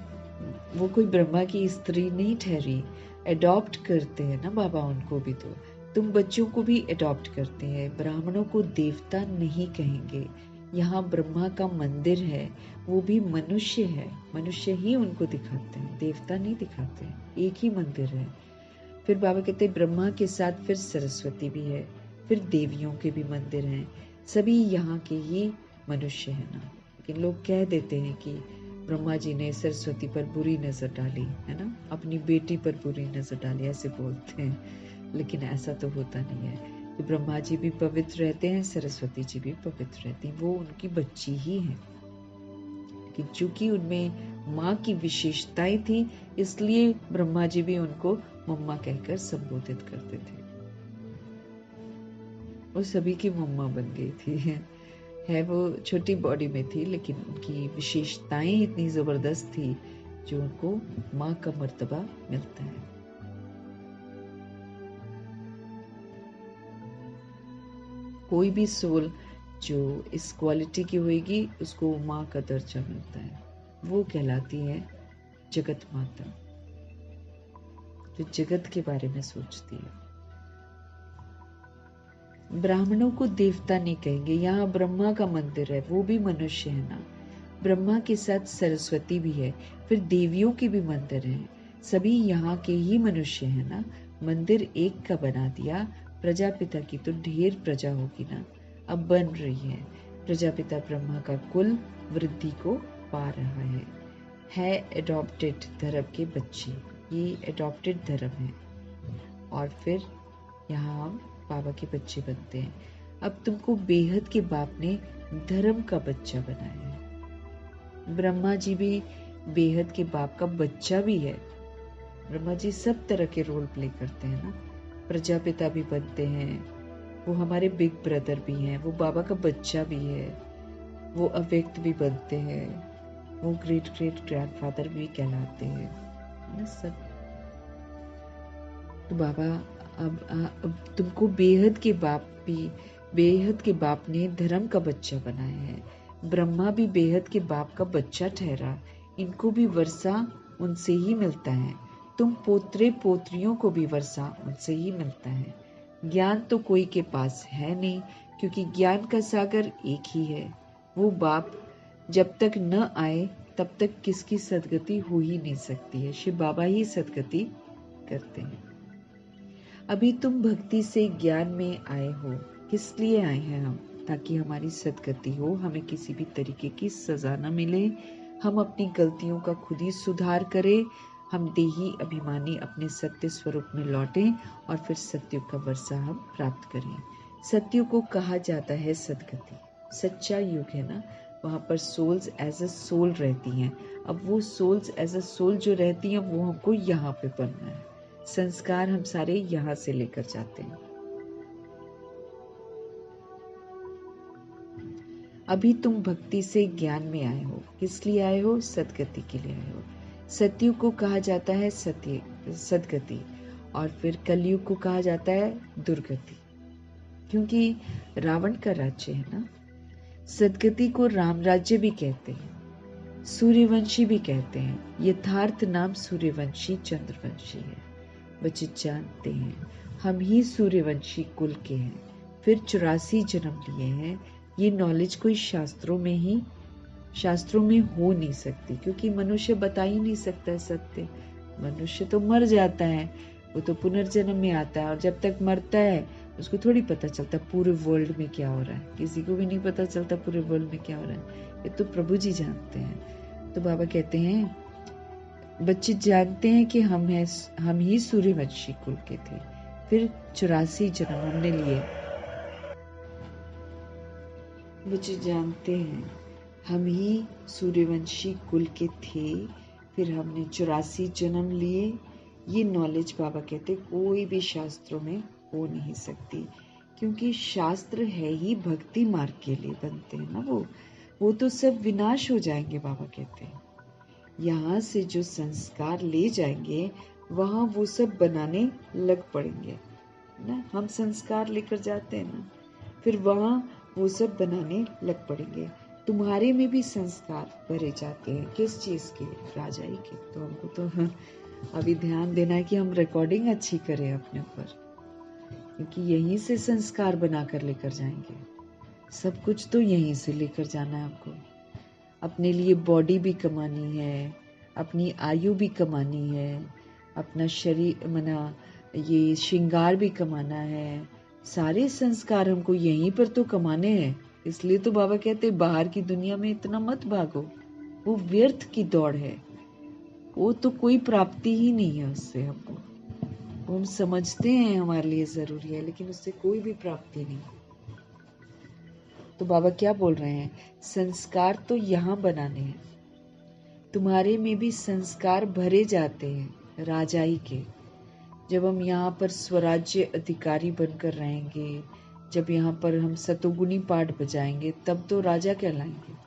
वो कोई ब्रह्मा की स्त्री नहीं ठहरी। अडॉप्ट करते हैं ना बाबा उनको भी, तो तुम बच्चों को भी अडॉप्ट करते हैं। ब्राह्मणों को देवता नहीं कहेंगे। यहाँ ब्रह्मा का मंदिर है, वो भी मनुष्य है, मनुष्य ही उनको दिखाते हैं, देवता नहीं दिखाते हैं, एक ही मंदिर है। फिर बाबा कहते हैं ब्रह्मा के साथ फिर सरस्वती भी है, फिर देवियों के भी मंदिर हैं, सभी यहाँ के ही मनुष्य है ना। लेकिन लोग कह देते हैं कि ब्रह्मा जी ने सरस्वती पर बुरी नजर डाली, है ना, अपनी बेटी पर बुरी नजर डाली, ऐसे बोलते हैं। लेकिन ऐसा तो होता नहीं है कि ब्रह्मा जी भी पवित्र रहते हैं, सरस्वती जी भी पवित्र रहती हैं, वो उनकी बच्ची ही है। लेकिन चूंकि उनमें माँ की विशेषताएं थी, इसलिए ब्रह्मा जी भी उनको मम्मा कहकर संबोधित करते थे। वो सभी की मम्मा बन गई थी, है वो छोटी बॉडी में थी, लेकिन उनकी विशेषताएं इतनी जबरदस्त थी जो उनको माँ का मर्तबा मिलता है। कोई भी सोल जो इस क्वालिटी की होगी उसको माँ का दर्जा मिलता है, वो कहलाती है जगत माता, जो जगत के बारे में सोचती है। ब्राह्मणों को देवता नहीं कहेंगे, यहाँ ब्रह्मा का मंदिर है, वो भी मनुष्य है ना। ब्रह्मा के साथ सरस्वती भी है, फिर देवियों के भी मंदिर हैं, सभी यहाँ के ही मनुष्य है ना। मंदिर एक का बना दिया, प्रजापिता की तो ढेर प्रजा होगी ना, अब बन रही है। प्रजापिता ब्रह्मा का कुल वृद्धि को पा रहा है एडॉप्टेड धर्म के बच्चे, ये एडॉप्टेड धर्म है। और फिर यहाँ हम बाबा के बच्चे बनते हैं। अब तुमको बेहद के बाप ने धर्म का बच्चा बनाया है। ब्रह्मा जी भी बेहद के बाप का बच्चा भी है। ब्रह्मा जी सब तरह के रोल प्ले करते हैं ना। प्रजापिता भी बनते हैं, वो हमारे बिग ब्रदर भी हैं, वो बाबा का बच्चा भी है, वो अव्यक्त भी बनते हैं, वो ग्रेट ग्रेट ग्रैंडफादर भी कहलाते हैं ना सब। तो बाबा अब तुमको बेहद के बाप ने धर्म का बच्चा बनाया है। ब्रह्मा भी बेहद के बाप का बच्चा ठहरा, इनको भी वर्षा उनसे ही मिलता है। तुम पोत्रे पोत्रियों को भी वर्षा उनसे ही मिलता है। ज्ञान तो कोई के पास है नहीं, क्योंकि ज्ञान का सागर एक ही है। वो बाप जब तक न आए तब तक किसकी सदगति हो ही नहीं सकती है। शिव बाबा ही सदगति करते हैं। अभी तुम भक्ति से ज्ञान में आए हो, किस लिए आए हैं हम? ताकि हमारी सदगति हो, हमें किसी भी तरीके की सजा न मिले, हम अपनी गलतियों का खुद ही सुधार करें, हम देही अभिमानी अपने सत्य स्वरूप में लौटें और फिर सत्युग का वर्षा हम प्राप्त करें। सत्युग को कहा जाता है सदगति। सच्चा युग है ना, वहां पर सोल्स एज अ सोल रहती हैं। अब वो सोल्स एज अ सोल जो रहती हैं वो हमको यहाँ पे बनना है। संस्कार हम सारे यहाँ से लेकर जाते हैं। अभी तुम भक्ति से ज्ञान में आए हो, किस लिए आए हो? सदगति के लिए आए हो। सतयुग को कहा जाता है सदगति, और फिर कलयुग को कहा जाता है दुर्गति, क्योंकि रावण का राज्य है ना। सदगति को राम राज्य भी कहते हैं, सूर्यवंशी भी कहते हैं। यथार्थ नाम सूर्यवंशी चंद्रवंशी है। बच्चे जानते हैं हम ही सूर्यवंशी कुल के हैं, फिर 84 जन्म लिए हैं। ये नॉलेज कोई शास्त्रों में हो नहीं सकती, क्योंकि मनुष्य बता ही नहीं सकता है सत्य। मनुष्य तो मर जाता है, वो तो पुनर्जन्म में आता है, और जब तक मरता है उसको थोड़ी पता चलता पूरे वर्ल्ड में क्या हो रहा है। किसी को भी नहीं पता चलता पूरे वर्ल्ड में क्या हो रहा है, ये तो प्रभु जी जानते हैं। तो बाबा कहते हैं बच्चे जानते हैं कि हम ही सूर्यवंशी कुल के थे, फिर 84 जन्म हमने लिए। बच्चे जानते हैं हम ही सूर्यवंशी कुल के थे, फिर हमने 84 जन्म लिए। ये नॉलेज बाबा कहते कोई भी शास्त्रों में हो नहीं सकती, क्योंकि शास्त्र है ही भक्ति मार्ग के लिए बनते हैं ना। वो तो सब विनाश हो जाएंगे। बाबा कहते हैं यहाँ से जो संस्कार ले जाएंगे वहां वो सब बनाने लग पड़ेंगे ना। हम संस्कार लेकर जाते हैं ना, फिर वहां वो सब बनाने लग पड़ेंगे। तुम्हारे में भी संस्कार भरे जाते हैं, किस चीज के? राजाई के। तो हमको तो अभी ध्यान देना है कि हम रिकॉर्डिंग अच्छी करें अपने ऊपर, क्योंकि यहीं से संस्कार बनाकर लेकर जाएंगे। सब कुछ तो यहीं से लेकर जाना है हमको। अपने लिए बॉडी भी कमानी है, अपनी आयु भी कमानी है, अपना शरीर ये श्रृंगार भी कमाना है। सारे संस्कार हमको यहीं पर तो कमाने हैं। इसलिए तो बाबा कहते बाहर की दुनिया में इतना मत भागो, वो व्यर्थ की दौड़ है, वो तो कोई प्राप्ति ही नहीं है उससे हमको। वो हम समझते हैं हमारे लिए जरूरी है, लेकिन उससे कोई भी प्राप्ति नहीं। तो बाबा क्या बोल रहे हैं? संस्कार तो यहाँ बनाने हैं। तुम्हारे में भी संस्कार भरे जाते हैं राजाई के। जब हम यहाँ पर स्वराज्य अधिकारी बनकर रहेंगे, जब यहाँ पर हम सतोगुनी पाठ बजाएंगे, तब तो राजा कहलाएंगे।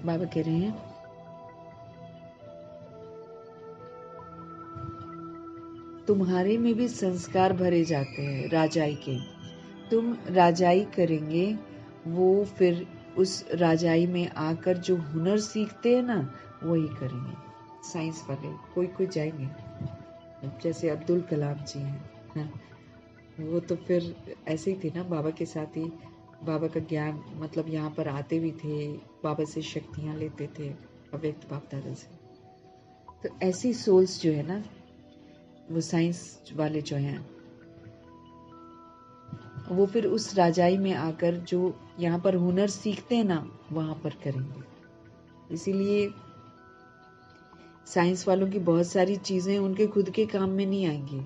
बाबा कह रहे हैं तुम्हारे में भी संस्कार भरे जाते हैं राजाई के। तुम राजाई करेंगे, वो फिर उस राजाई में आकर जो हुनर सीखते हैं ना, वही करेंगे। साइंस वाले कोई जाएंगे, जैसे अब्दुल कलाम जी हैं, वो तो फिर ऐसे ही थे ना, बाबा के साथ ही। बाबा का ज्ञान मतलब यहाँ पर आते भी थे, बाबा से शक्तियाँ लेते थे, अव्यक्त बाप दादा से। तो ऐसी सोल्स जो है ना, वो साइंस वाले जो हैं, वो फिर उस राजाई में आकर जो यहाँ पर हुनर सीखते हैं ना, वहां पर करेंगे। इसीलिए साइंस वालों की बहुत सारी चीजें उनके खुद के काम में नहीं आएंगी,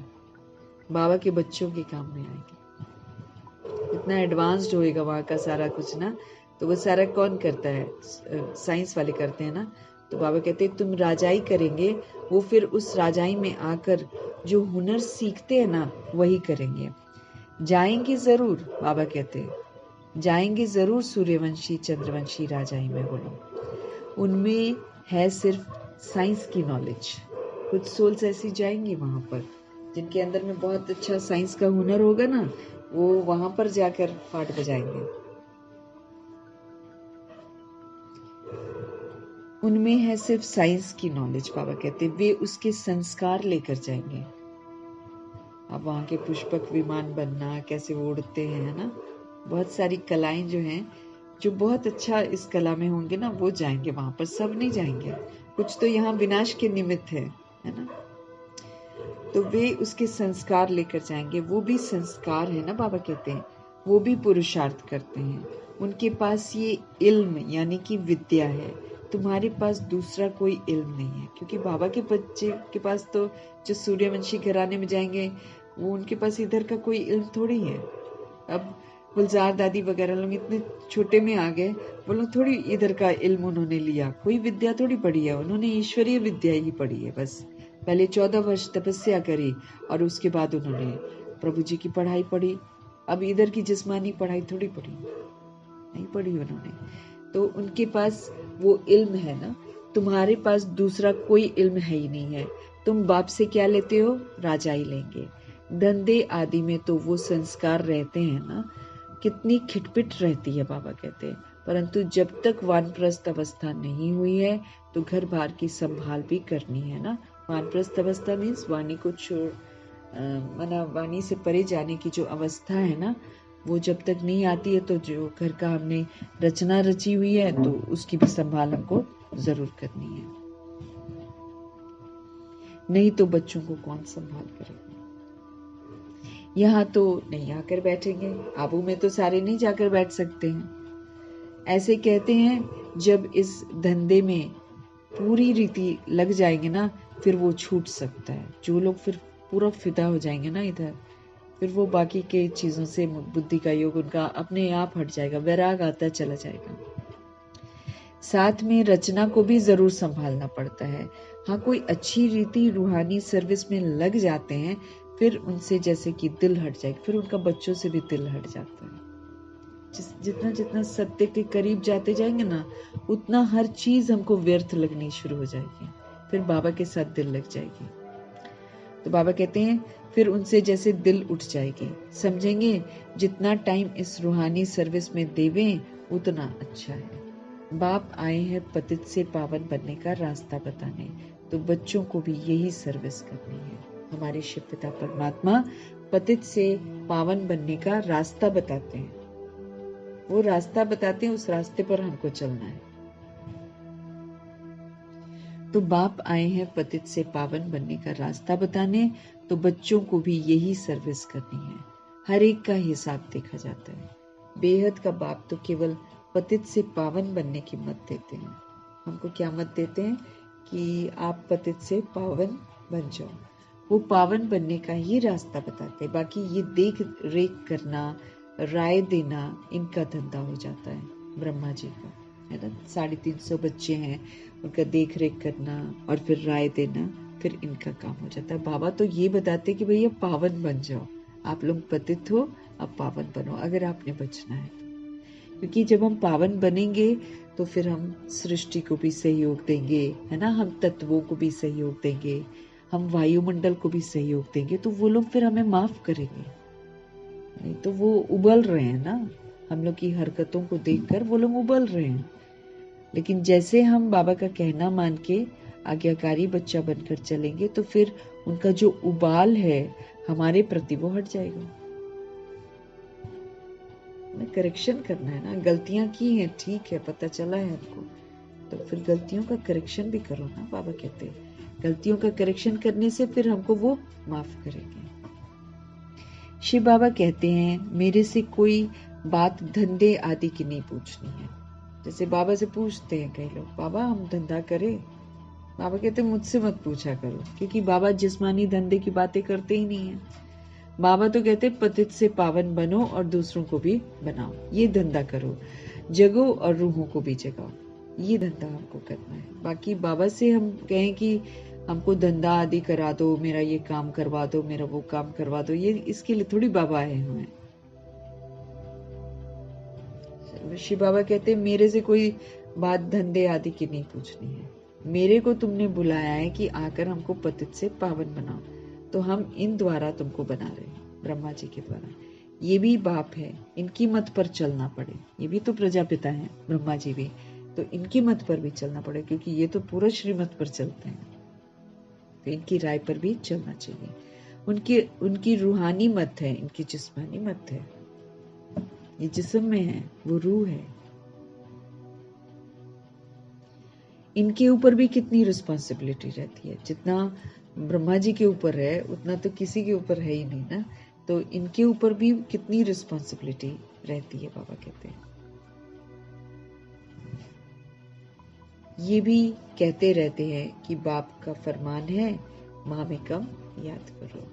बाबा के बच्चों के काम में आएंगी। इतना एडवांस्ड होएगा वहां का सारा कुछ ना, तो वो सारा कौन करता है? साइंस वाले करते हैं ना। तो बाबा कहते हैं तुम राजाई करेंगे, वो फिर उस राजाई में आकर जो हुनर सीखते हैं ना, वही करेंगे। जाएंगे जरूर, बाबा कहते हैं जाएंगे जरूर सूर्यवंशी चंद्रवंशी राजाई में। बोलो उनमें है सिर्फ साइंस की नॉलेज। कुछ सोल्स ऐसी जाएंगी वहां पर जिनके अंदर में बहुत अच्छा साइंस का हुनर होगा ना, वो वहां पर जाकर पाठ बजाएंगे। उनमें है सिर्फ साइंस की नॉलेज, बाबा कहते वे उसके संस्कार लेकर जाएंगे। अब वहां के पुष्पक विमान बनना, कैसे वो उड़ते हैं ना, बहुत सारी कलाएं जो हैं, जो बहुत अच्छा इस कला में होंगे ना, वो जाएंगे वहां पर। सब नहीं जाएंगे, कुछ तो यहाँ विनाश के निमित्त है ना। तो वे उसके संस्कार लेकर जाएंगे। वो भी संस्कार है ना, बाबा कहते हैं वो भी पुरुषार्थ करते हैं। उनके पास ये इल्म यानी कि विद्या है, तुम्हारे पास दूसरा कोई इल्म नहीं है। क्योंकि बाबा के बच्चे के पास तो, जो सूर्यवंशी घराने में जाएंगे, वो उनके पास इधर का कोई इल्म थोड़ी है। अब गुलजार दादी वगैरह लोग इतने छोटे में आ गए, वो लोग थोड़ी इधर का इल्म उन्होंने लिया, कोई विद्या थोड़ी पढ़ी है उन्होंने, ईश्वरीय विद्या ही पढ़ी है बस। पहले 14 वर्ष तपस्या करी और उसके बाद उन्होंने प्रभु जी की पढ़ाई पढ़ी। अब इधर की जिस्मानी पढ़ाई थोड़ी पढ़ी, नहीं पढ़ी उन्होंने। तो उनके पास वो इल्म है ना, तुम्हारे पास दूसरा कोई इल्म है ही नहीं है। तुम बाप से क्या लेते हो? राजाई लेंगे। धंधे आदि में तो वो संस्कार रहते हैं ना, कितनी खिटपिट रहती है, बाबा कहते हैं। परंतु जब तक वानप्रस्थ अवस्था नहीं हुई है तो घर बार की संभाल भी करनी है ना। वानप्रस्थ अवस्था मीन्स वाणी को छोड़, माना वाणी से परे जाने की जो अवस्था है ना, वो जब तक नहीं आती है तो जो घर का हमने रचना रची हुई है, तो उसकी भी संभाल हमको जरूर करनी है। नहीं तो बच्चों को कौन संभाल करेगा? यहाँ तो नहीं आकर बैठेंगे, आबू में तो सारे नहीं जाकर बैठ सकते हैं। ऐसे कहते हैं जब इस धंधे में पूरी रीति लग जाएंगे ना, फिर वो छूट सकता है। जो लोग फिर पूरा फिदा हो जाएंगे ना इधर, फिर वो बाकी के चीजों से बुद्धि का योग उनका अपने आप हट जाएगा, वैराग आता चला जाएगा। साथ में रचना को भी जरूर संभालना पड़ता है। हाँ, कोई अच्छी रीति रूहानी सर्विस में लग जाते हैं, फिर उनसे जैसे कि दिल हट जाएगा, फिर उनका बच्चों से भी दिल हट जाता है। जितना जितना सत्य के करीब जाते जाएंगे ना, उतना हर चीज हमको व्यर्थ लगनी शुरू हो जाएगी, फिर बाबा के साथ दिल लग जाएगी। तो बाबा कहते हैं फिर उनसे जैसे दिल उठ जाएगी। समझेंगे जितना टाइम इस रूहानी सर्विस में देवें उतना अच्छा है। बाप आए हैं पतित से पावन बनने का रास्ता बताने, तो बच्चों को भी यही सर्विस करनी है। हमारे शिव पिता परमात्मा पतित से पावन बनने का रास्ता बताते हैं, वो रास्ता बताते हैं, उस रास्ते पर हमको चलना है। तो बाप आए हैं पतित से पावन बनने का रास्ता बताने, तो बच्चों को भी यही सर्विस करनी है। हर एक का हिसाब देखा जाता है। बेहद का बाप तो केवल पतित से पावन बनने की मत देते हैं। हमको क्या मत देते हैं? कि आप पतित से पावन बन जाओ। वो पावन बनने का ही रास्ता बताते हैं। बाकी ये देख रेख करना, राय देना, इनका धंधा हो जाता है ब्रह्मा जी का, है ना। 350 बच्चे हैं, उनका देख रेख करना और फिर राय देना, फिर इनका काम हो जाता है। बाबा तो ये बताते कि भैया पावन बन जाओ, आप लोग पतित हो, अब पावन बनो अगर आपने बचना है तो। क्योंकि जब हम पावन बनेंगे तो फिर हम सृष्टि को भी सहयोग देंगे, है ना, हम तत्वों को भी सहयोग देंगे, हम वायुमंडल को भी सहयोग देंगे, तो वो लोग फिर हमें माफ करेंगे। नहीं तो वो उबल रहे हैं ना, हम लोग की हरकतों को देखकर वो लोग उबल रहे हैं। लेकिन जैसे हम बाबा का कहना मान के आज्ञाकारी बच्चा बनकर चलेंगे, तो फिर उनका जो उबाल है हमारे प्रति वो हट जाएगा। करेक्शन करना है ना, गलतियां की हैं, ठीक है, पता चला है हमको, तो फिर गलतियों का करेक्शन भी करो ना। बाबा कहते हैं गलतियों का करेक्शन करने से फिर हमको वो माफ करेंगे। शिव बाबा कहते हैं मेरे से कोई बात धंधे आदि की नहीं पूछनी है। जैसे बाबा से पूछते हैं कई लोग, बाबा हम धंधा करें? बाबा कहते हैं मुझसे मत पूछा करो, क्योंकि बाबा जिस्मानी धंधे की बातें करते ही नहीं है। बाबा तो कहते पतित से पावन बनो और दूसरों को भी बनाओ, ये धंधा करो, जगो और रूहों को भी जगाओ, ये धंधा हमको करना है। बाकी बाबा से हम कहें कि हमको धंधा आदि करा दो, मेरा ये काम करवा दो, मेरा वो काम करवा दो, ये इसके लिए थोड़ी बाबा आए हुए हैं। शिव बाबा कहते हैं मेरे से कोई बात धंधे आदि की नहीं पूछनी है। मेरे को तुमने बुलाया है कि आकर हमको पतित से पावन बनाओ, तो हम इन द्वारा तुमको बना रहे हैं, ब्रह्मा जी के द्वारा। ये भी बाप है, इनकी मत पर चलना पड़े। ये भी तो प्रजापिता है, ब्रह्मा जी भी, तो इनकी मत पर भी चलना पड़े, क्योंकि ये तो पूरा श्रीमत पर चलते हैं, तो इनकी राय पर भी चलना चाहिए। उनकी रूहानी मत है, इनकी जिस्मानी मत है। ये जिस्म में है, वो रूह है। इनके ऊपर भी कितनी रिस्पॉन्सिबिलिटी रहती है। जितना ब्रह्मा जी के ऊपर है उतना तो किसी के ऊपर है ही नहीं ना, तो इनके ऊपर भी कितनी रिस्पॉन्सिबिलिटी रहती है, बाबा कहते हैं। ये भी कहते रहते हैं कि बाप का फरमान है, माँ में कम याद करो,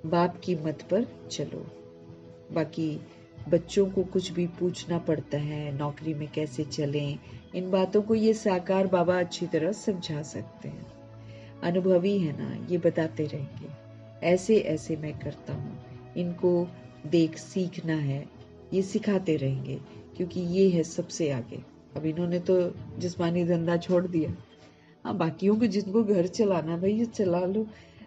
बाप की मत पर चलो। बाकी बच्चों को कुछ भी पूछना पड़ता है, नौकरी में कैसे चलें, इन बातों को ये साकार बाबा अच्छी तरह समझा सकते हैं। अनुभवी है ना, ये बताते रहेंगे, ऐसे ऐसे मैं करता हूँ, इनको देख सीखना है, ये सिखाते रहेंगे, क्योंकि ये है सबसे आगे। अब इन्होंने तो जिस्मानी धंधा छोड़ दिया। हाँ, बाकियों को जिनको घर चलाना भाई ये चला लो,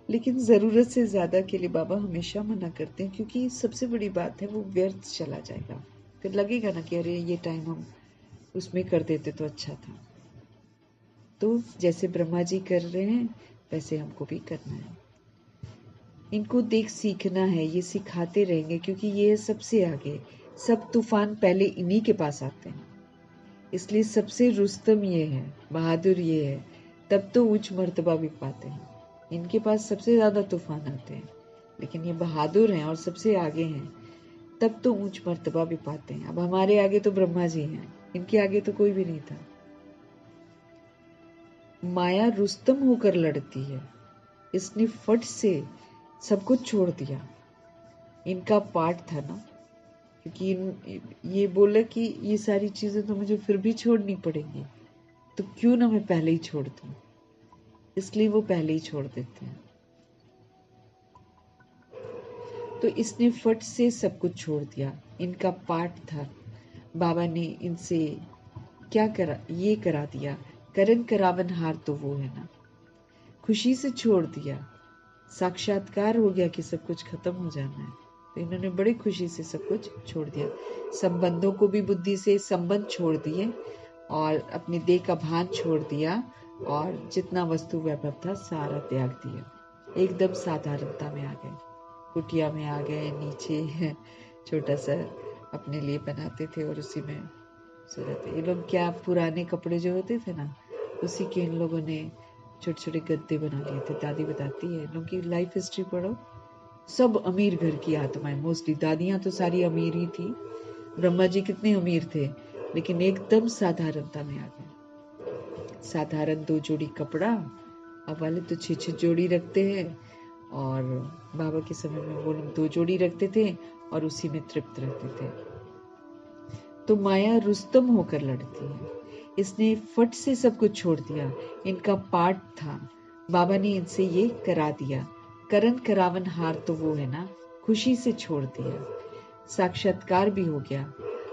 लेकिन ज़रूरत से ज़्यादा के लिए बाबा हमेशा मना करते हैं, क्योंकि सबसे बड़ी बात है वो व्यर्थ चला जाएगा। फिर लगेगा ना कि अरे ये टाइम हम उसमें कर देते तो अच्छा था। तो जैसे ब्रह्मा जी कर रहे हैं वैसे हमको भी करना है। इनको देख सीखना है, ये सिखाते रहेंगे, क्योंकि ये है सबसे आगे। सब तूफान पहले इन्हीं के पास आते हैं, इसलिए सबसे रुस्तम ये है, बहादुर ये है, तब तो उच्च मर्तबा भी पाते हैं। इनके पास सबसे ज्यादा तूफान आते हैं, लेकिन ये बहादुर हैं और सबसे आगे हैं, तब तो ऊंच मर्तबा भी पाते हैं। अब हमारे आगे तो ब्रह्मा जी हैं, इनके आगे तो कोई भी नहीं था। माया रुस्तम होकर लड़ती है, इसने फट से सब कुछ छोड़ दिया। इनका पाठ था ना, क्योंकि ये बोला कि ये सारी चीजें तो मुझे फिर भी छोड़नी पड़ेंगी, तो क्यों ना मैं पहले ही छोड़ दूं, इसलिए वो पहले ही छोड़ देते हैं। तो इसने फट से सब कुछ छोड़ दिया, इनका पाठ था। बाबा ने इनसे क्या करा, ये करा दिया, करन करावन हार तो वो है ना, खुशी से छोड़ दिया। साक्षात्कार हो गया कि सब कुछ खत्म हो जाना है, तो इन्होंने बड़ी खुशी से सब कुछ छोड़ दिया। संबंधों को भी बुद्धि से संबंध छोड़ दिए और अपनी देह का भान छोड़ दिया, और जितना वस्तु वैभव था सारा त्याग दिया। एकदम साधारणता में आ गए, कुटिया में आ गए, नीचे छोटा सा अपने लिए बनाते थे और उसी में सो जाते। ये लोग क्या, पुराने कपड़े जो होते थे ना, उसी के इन लोगों ने छोटे छोटे गद्दे बना लिए थे। दादी बताती है, इन लोगों की लाइफ हिस्ट्री पढ़ो, सब अमीर घर की आत्माएं मोस्टली। दादियां तो सारी अमीर ही थी, ब्रह्मा जी कितने अमीर थे, लेकिन एकदम साधारणता में आ गए। साधारण 2 जोड़ी कपड़ा, अब वाले तो 6-6 जोड़ी रखते हैं, और बाबा के समय में वो लोग 2 जोड़ी रखते थे और उसी में तृप्त रहते थे। तो माया रुस्तम होकर लड़ती है, इसने फट से सब कुछ छोड़ दिया। इनका पाठ था, बाबा ने इनसे ये करा दिया। करन करावन हार तो वो है ना, खुशी से छोड़ दिया। साक्षात्कार भी हो गया,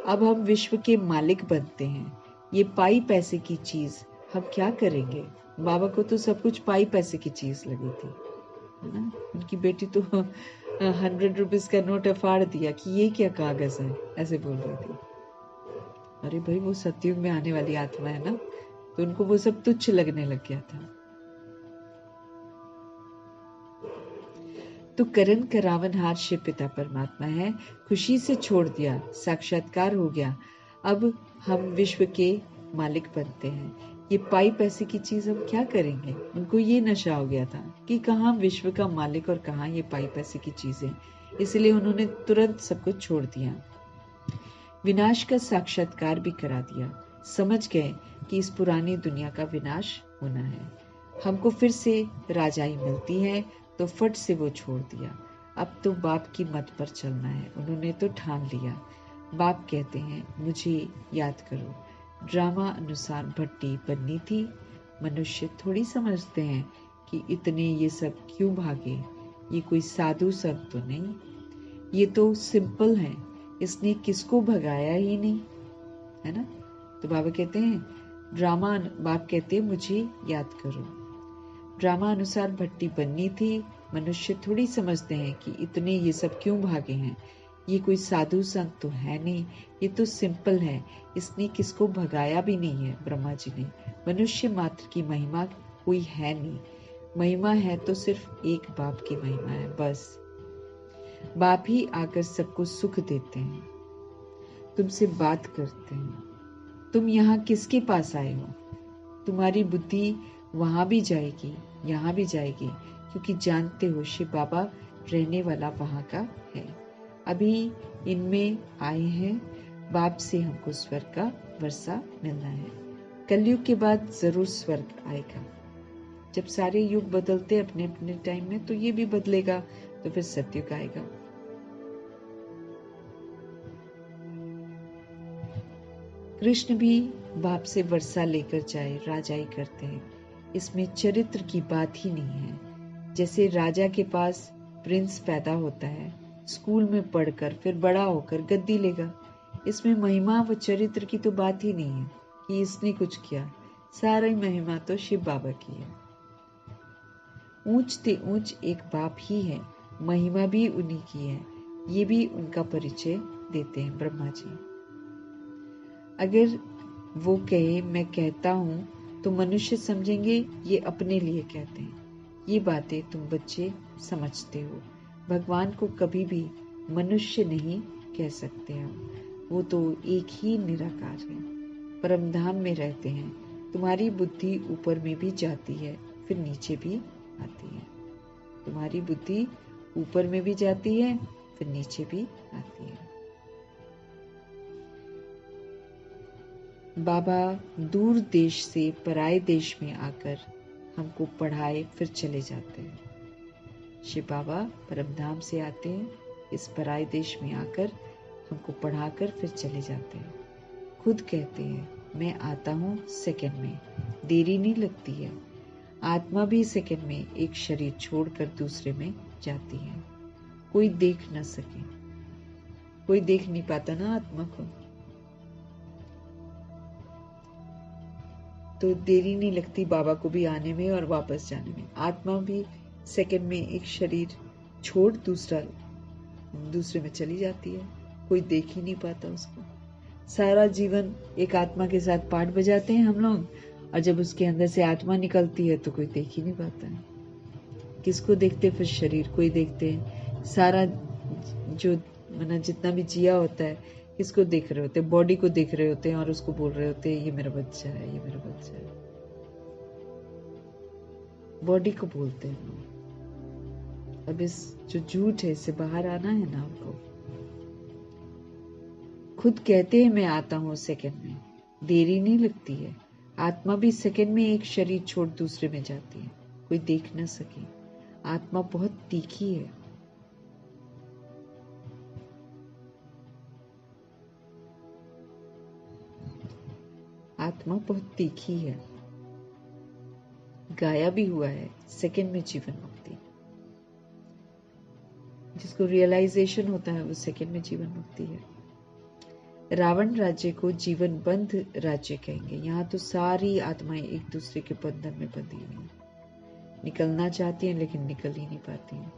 अब हम विश्व के मालिक बनते हैं। ये पाई पैसे की चीज हम क्या करेंगे? बाबा को तो सब कुछ पाई पैसे की चीज लगी थी, है ना। उनकी बेटी तो 100 रुपीज का नोट फाड़ दिया कि ये क्या कागज है, ऐसे बोल रही थी। अरे भाई, वो सतयुग में आने वाली आत्मा है ना, तो उनको वो सब तुच्छ लगने लग गया था। तो करण करावन हार शिव पिता परमात्मा है, खुशी से छोड़ दिया, साक्षात्कार हो गया। अब हम विश्व के मालिक बनते हैं। ये पाई पैसे की चीज हम क्या करेंगे? उनको ये नशा हो गया था कि कहाँ विश्व का मालिक और कहाँ ये पाई पैसे की चीजें। इसलिए उन्होंने तुरंत सब कुछ छोड़ दिया, विनाश का साक्षात्कार भी करा दिया। समझ गए कि इस पुरानी दुनिया का विनाश होना है। हमको फिर से राजाई मिलती है तो फट से वो छोड़ दिया। अब तो बाप की मत पर चलना है। उन्होंने तो ठान लिया। बाप कहते हैं, मुझे याद करो। ड्रामा अनुसार भट्टी बननी थी। मनुष्य थोड़ी समझते हैं कि इतने ये सब क्यों भागे। ये कोई साधु संत तो नहीं, ये तो सिंपल है। इसने किसको भगाया ही नहीं, है ना। तो बाबा कहते हैं बाप कहते हैं मुझे याद करो। ड्रामा अनुसार भट्टी बननी थी। मनुष्य थोड़ी समझते हैं कि इतने ये सब क्यों भागे हैं। ये कोई साधु संत तो है नहीं, ये तो सिंपल है। इसने किसको भगाया भी नहीं है, ब्रह्मा जी ने। मनुष्य मात्र की महिमा कोई है नहीं। महिमा है तो सिर्फ एक बाप की महिमा है, बस। बाप ही आकर सबको सुख देते हैं, तुमसे बात करते हैं। तुम यहाँ किसके पास आए हो? तुम्हारी बुद्धि वहां भी जाएगी, यहाँ भी जाएगी, क्योंकि जानते हो शिव बाबा रहने वाला वहां का है। अभी इनमें आए हैं। बाप से हमको स्वर्ग का वर्षा मिलना है। कलयुग के बाद जरूर स्वर्ग आएगा। जब सारे युग बदलते अपने अपने टाइम में, तो ये भी बदलेगा, तो फिर सतयुग आएगा। कृष्ण भी बाप से वर्षा लेकर जाए राजाई करते हैं। इसमें चरित्र की बात ही नहीं है। जैसे राजा के पास प्रिंस पैदा होता है, स्कूल में पढ़कर फिर बड़ा होकर गद्दी लेगा। इसमें महिमा व चरित्र की तो बात ही नहीं है कि इसने कुछ किया। सारी महिमा तो शिव बाबा की है। ऊंच ते ऊंच एक बाप ही है, महिमा भी उन्हीं की है। ये भी उनका परिचय देते हैं ब्रह्मा जी। अगर वो कहे मैं कहता हूं तो मनुष्य समझेंगे ये अपने लिए कहते हैं। ये बातें तुम बच्चे समझते हो। भगवान को कभी भी मनुष्य नहीं कह सकते हम। वो तो एक ही निराकार है, परम धाम में रहते हैं। तुम्हारी बुद्धि ऊपर में भी जाती है, फिर नीचे भी आती है। तुम्हारी बुद्धि ऊपर में भी जाती है, फिर नीचे भी आती है। बाबा दूर देश से पराए देश में आकर हमको पढ़ाए फिर चले जाते हैं। शिव बाबा परमधाम से आते हैं, इस पराए देश में आकर हमको पढ़ाकर फिर चले जाते हैं। खुद कहते हैं मैं आता हूँ सेकंड में, देरी नहीं लगती है। आत्मा भी सेकंड में एक शरीर छोड़कर दूसरे में जाती है। कोई देख न सके, कोई देख नहीं पाता ना आत्मा को, तो देरी नहीं लगती बाबा को भी आने में और वापस जाने में। आत्मा भी सेकंड में एक शरीर छोड़ दूसरे में चली जाती है। कोई देख ही नहीं पाता उसको। सारा जीवन एक आत्मा के साथ पाठ बजाते हैं हम लोग, और जब उसके अंदर से आत्मा निकलती है तो कोई देख ही नहीं पाता है। किसको देखते? फिर शरीर को ही देखते हैं। सारा जो जितना भी जिया होता है, किसको देख रहे होते हैं? बॉडी को देख रहे होते हैं और उसको बोल रहे होते हैं ये मेरा बच्चा है, ये मेरा बच्चा है। बॉडी को बोलते हैं लोग। अब इस जो झूठ है इससे बाहर आना है ना हमको। खुद कहते हैं मैं आता हूँ सेकंड में, देरी नहीं लगती है। आत्मा भी सेकंड में एक शरीर छोड़ दूसरे में जाती है, कोई देख ना सके। आत्मा बहुत तीखी है। आत्मा बहुत तीखी है। गाया भी हुआ है सेकंड में जीवन मुक्ति। जिसको रियलाइजेशन होता है वो सेकंड में जीवन मुक्ति है। रावण राज्य को जीवन बंध राज्य कहेंगे। यहाँ तो सारी आत्माएं एक दूसरे के बंधन में बंधी हुई, निकलना चाहती हैं लेकिन निकल ही नहीं पाती हैं।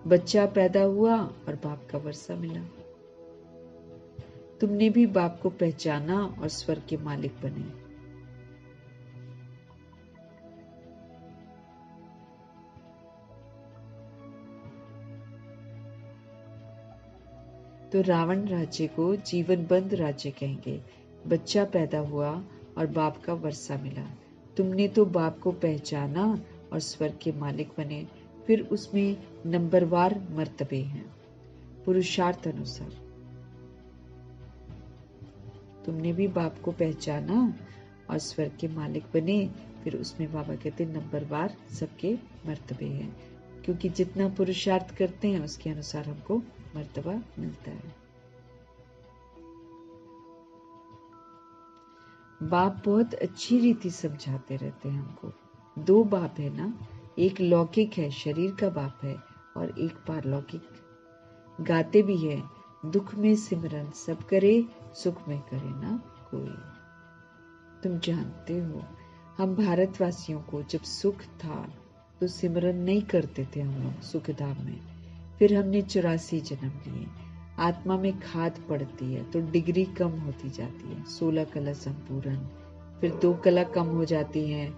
बच्चा पैदा हुआ और बाप का वर्षा मिला। तुमने भी बाप को पहचाना और स्वर्ग के मालिक बने। तो रावण राज्य को जीवन बंद राज्य कहेंगे। बच्चा पैदा हुआ और बाप का वर्षा मिला। तुमने तो बाप को पहचाना और स्वर्ग के मालिक बने। फिर उसमें नंबरवार मर्तबे हैं पुरुषार्थ अनुसार। तुमने भी बाप को पहचाना और स्वर्ग के मालिक बने, फिर उसमें बाबा कहते नंबरवार सबके मर्तबे हैं, क्योंकि जितना पुरुषार्थ करते हैं उसके अनुसार हमको मर्तबा मिलता है। बाप बहुत अच्छी रीति समझाते रहते हैं हमको। दो बाप है ना, एक लौकिक है, शरीर का बाप है, और एक पारलौकिक। गाते भी है, दुख में सिमरन सब करे, सुख में करे ना कोई। तुम जानते हो, हम भारतवासियों को जब सुख था तो सिमरन नहीं करते थे हम लोग सुखधाम में। फिर हमने 84 जन्म लिए, आत्मा में खाद पड़ती है तो डिग्री कम होती जाती है, 16 कला संपूर्ण, फिर 2 कला कम हो जाती हैं।